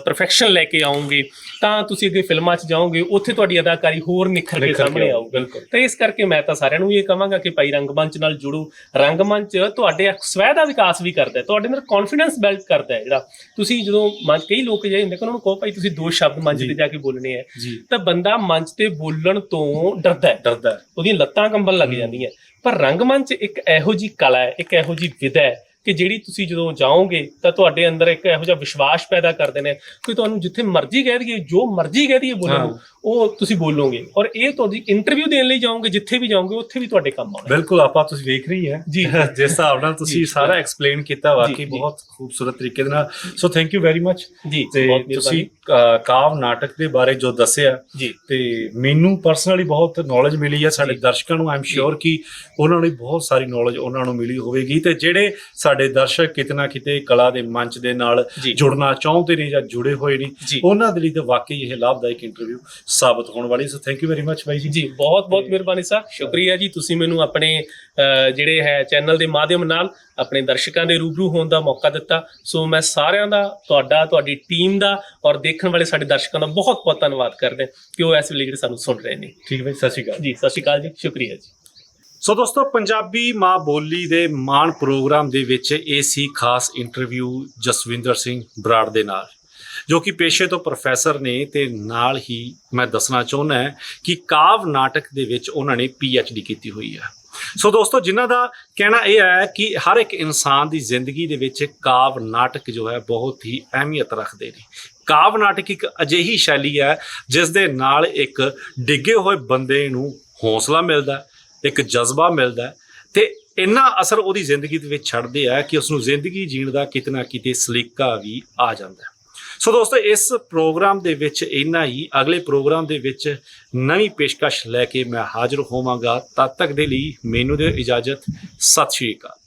ਪਰਫੈਕਸ਼ਨ ਲੈ ਕੇ ਆਓਗੇ, ਤਾਂ ਤੁਸੀਂ ਅੱਗੇ ਫਿਲਮਾਂ 'ਚ ਜਾਓਗੇ, ਉੱਥੇ ਤੁਹਾਡੀ ਅਦਾਕਾਰੀ ਹੋਰ ਨਿਖਰ ਕੇ ਸਾਹਮਣੇ ਆਊਗੀ। ਤਾਂ ਇਸ ਕਰਕੇ ਮੈਂ ਤਾਂ ਸਾਰਿਆਂ ਨੂੰ ਇਹ ਕਹਾਂਗਾ ਕਿ ਭਾਈ ਰੰਗਮੰਚ ਨਾਲ ਜੁੜੋ। ਰੰਗਮੰਚ ਤੁਹਾਡੇ ਸਵੈ ਦਾ ਵਿਕਾਸ ਵੀ ਕਰਦਾ, ਤੁਹਾਡੇ ਅੰਦਰ ਕੌਨਫੀਡੈਂਸ ਬਿਲਡ ਕਰਦਾ ਹੈ। ਜਿਹੜਾ ਤੁਸੀਂ ਜਦੋਂ ਮੰਚ, ਕਈ ਲੋਕ ਜਿਹੜੇ ਹੁੰਦੇ ਕਿ ਉਹਨਾਂ ਨੂੰ ਕਹੋ ਭਾਈ ਤੁਸੀਂ 2 ਸ਼ਬਦ ਮੰਚ ਤੇ ਜਾ ਕੇ ਬੋਲਣੇ ਆ, ਤਾਂ ਬੰਦਾ ਮੰਚ ਤੇ ਬੋਲਣ ਤੋਂ ਡਰਦਾ, ਉਹਦੀਆਂ ਲੱਤਾਂ ਕੰਬਣ ਲੱਗ ਜਾਂਦੀਆਂ। ਪਰ ਰੰਗਮੰਚ ਇੱਕ ਇਹੋ ਜਿਹੀ ਕਲਾ ਹੈ, ਇੱਕ ਇਹੋ ਜਿਹੀ ਵਿਧਾ ਹੈ ਕਿ ਜਿਹੜੀ ਤੁਸੀਂ ਜਦੋਂ ਜਾਓਗੇ ਤਾਂ ਤੁਹਾਡੇ ਅੰਦਰ ਇੱਕ ਇਹੋ ਜਿਹਾ ਵਿਸ਼ਵਾਸ ਪੈਦਾ ਕਰਦੇ ਨੇ ਕਿ ਤੁਹਾਨੂੰ ਜਿੱਥੇ ਮਰਜ਼ੀ ਕਹਿ ਦਈਏ, ਜੋ ਮਰਜ਼ੀ ਕਹਿ ਦਈਏ ਬੋਲਣ ਨੂੰ, ਉਹ ਤੁਸੀਂ ਬੋਲੋਗੇ। ਔਰ ਇਹ ਤੁਹਾਡੀ ਇੰਟਰਵਿਊ ਦੇਣ ਲਈ ਜਾਓਗੇ, ਜਿੱਥੇ ਵੀ ਜਾਓਗੇ ਉੱਥੇ ਵੀ ਤੁਹਾਡੇ ਕੰਮ ਆਉਣਾ। ਬਿਲਕੁਲ, ਆਪਾਂ ਤੁਸੀਂ ਵੇਖ ਰਹੀ ਹੈ ਜੀ ਜਿਸ ਹਿਸਾਬ ਨਾਲ ਤੁਸੀਂ ਸਾਰਾ ਐਕਸਪਲੇਨ ਕੀਤਾ, ਵਾਕਈ ਬਹੁਤ ਖੂਬਸੂਰਤ ਤਰੀਕੇ ਦੇ ਨਾਲ। ਸੋ ਥੈਂਕ ਯੂ ਵੈਰੀ ਮਚ ਜੀ। ਤੇ ਤੁਸੀਂ ਕਾਵ ਨਾਟਕ ਦੇ ਬਾਰੇ ਜੋ ਦੱਸਿਆ ਜੀ, ਤੇ ਮੈਨੂੰ ਪਰਸਨਲੀ ਬਹੁਤ ਨੌਲੇਜ ਮਿਲੀ ਹੈ। ਸਾਡੇ ਦਰਸ਼ਕਾਂ ਨੂੰ ਆਈ ਐਮ ਸ਼ੋਰ ਕਿ ਉਹਨਾਂ ਨੂੰ ਬਹੁਤ ਸਾਰੀ ਨੌਲੇਜ ਉਹਨਾਂ ਨੂੰ ਮਿਲੀ ਹੋਵੇਗੀ। ਤੇ ਜਿਹੜੇ ਸਾਡੇ ਦਰਸ਼ਕ ਕਿਤੇ ਨਾ ਕਿਤੇ ਕਲਾ ਦੇ ਮੰਚ ਦੇ ਨਾਲ ਜੁੜਨਾ ਚਾਹੁੰਦੇ ਨੇ ਜਾਂ ਜੁੜੇ ਹੋਏ ਨੇ, ਉਹਨਾਂ ਦੇ ਲਈ ਤਾਂ ਵਾਕਈ ਇਹ ਲਾਭਦਾਇਕ ਇੰਟਰਵਿਊ ਸਾਬਤ ਹੋਣ ਵਾਲੀ। So thank you very much ਬਾਈ ਜੀ। ਬਹੁਤ ਬਹੁਤ ਮਿਹਰਬਾਨੀ ਸਰ, ਸ਼ੁਕਰੀਆ ਜੀ। ਤੁਸੀਂ ਮੈਨੂੰ ਆਪਣੇ ਜਿਹੜੇ ਹੈ ਚੈਨਲ ਦੇ ਮਾਧਿਅਮ ਨਾਲ ਆਪਣੇ ਦਰਸ਼ਕਾਂ ਦੇ ਰੂਬਰੂ ਹੋਣ ਦਾ ਮੌਕਾ ਦਿੱਤਾ। ਸੋ ਮੈਂ ਸਾਰਿਆਂ ਦਾ, ਤੁਹਾਡਾ, ਤੁਹਾਡੀ ਟੀਮ ਦਾ ਔਰ ਦੇਖਣ ਵਾਲੇ ਸਾਡੇ ਦਰਸ਼ਕਾਂ ਦਾ ਬਹੁਤ ਬਹੁਤ ਧੰਨਵਾਦ ਕਰਦੇ ਕਿ ਉਹ ਇਸ ਵੇਲੇ ਜਿਹੜੇ ਸਾਨੂੰ ਸੁਣ ਰਹੇ ਨੇ। ਠੀਕ ਹੈ ਬਾਈ, ਸਤਿ ਸ਼੍ਰੀ ਅਕਾਲ ਜੀ। ਸਤਿ ਸ਼੍ਰੀ ਅਕਾਲ ਜੀ, ਸ਼ੁਕਰੀਆ ਜੀ। ਸੋ ਦੋਸਤੋ, ਪੰਜਾਬੀ ਮਾਂ ਬੋਲੀ ਦੇ ਮਾਣ ਪ੍ਰੋਗਰਾਮ ਦੇ ਵਿੱਚ ਇਹ ਸੀ ਖਾਸ ਇੰਟਰਵਿਊ ਜਸਵਿੰਦਰ ਸਿੰਘ ਬਰਾੜ ਦੇ ਨਾਲ, ਜੋ ਕਿ ਪੇਸ਼ੇ ਤੋਂ ਪ੍ਰੋਫੈਸਰ ਨੇ, ਤੇ ਨਾਲ ਹੀ ਮੈਂ ਦੱਸਣਾ ਚਾਹੁੰਦਾ ਕਿ ਕਾਵ ਨਾਟਕ ਦੇ ਵਿੱਚ ਉਹਨਾਂ ਨੇ PhD ਕੀਤੀ ਹੋਈ ਹੈ। ਸੋ ਦੋਸਤੋ, ਜਿਨ੍ਹਾਂ ਦਾ ਕਹਿਣਾ ਇਹ ਹੈ ਕਿ ਹਰ ਇੱਕ ਇਨਸਾਨ ਦੀ ਜ਼ਿੰਦਗੀ ਦੇ ਵਿੱਚ ਕਾਵ ਨਾਟਕ ਜੋ ਹੈ ਬਹੁਤ ਹੀ ਅਹਿਮੀਅਤ ਰੱਖਦੇ ਨੇ। ਕਾਵ ਨਾਟਕ ਇੱਕ ਅਜਿਹੀ ਸ਼ੈਲੀ ਹੈ ਜਿਸ ਦੇ ਨਾਲ ਇੱਕ ਡਿੱਗੇ ਹੋਏ ਬੰਦੇ ਨੂੰ ਹੌਸਲਾ ਮਿਲਦਾ, ਇੱਕ ਜਜ਼ਬਾ ਮਿਲਦਾ, ਤੇ ਇੰਨਾ ਅਸਰ ਉਹਦੀ ਜ਼ਿੰਦਗੀ ਦੇ ਵਿੱਚ ਛੱਡਦੇ ਆ ਕਿ ਉਸਨੂੰ ਜ਼ਿੰਦਗੀ ਜੀਣ ਦਾ ਕਿਤੇ ਨਾ ਕਿਤੇ ਸਲੀਕਾ ਵੀ ਆ ਜਾਂਦਾ। ਸੋ ਦੋਸਤੋ, ਇਸ ਪ੍ਰੋਗਰਾਮ ਦੇ ਵਿੱਚ ਇੰਨਾ ਹੀ। ਅਗਲੇ ਪ੍ਰੋਗਰਾਮ ਦੇ ਵਿੱਚ ਨਵੀਂ ਪੇਸ਼ਕਸ਼ ਲੈ ਕੇ ਮੈਂ ਹਾਜ਼ਰ ਹੋਵਾਂਗਾ। ਤਦ ਤੱਕ ਦੇ ਲਈ ਮੈਨੂੰ ਦਿਓ ਇਜਾਜ਼ਤ। ਸਤਿ ਸ਼੍ਰੀ ਅਕਾਲ।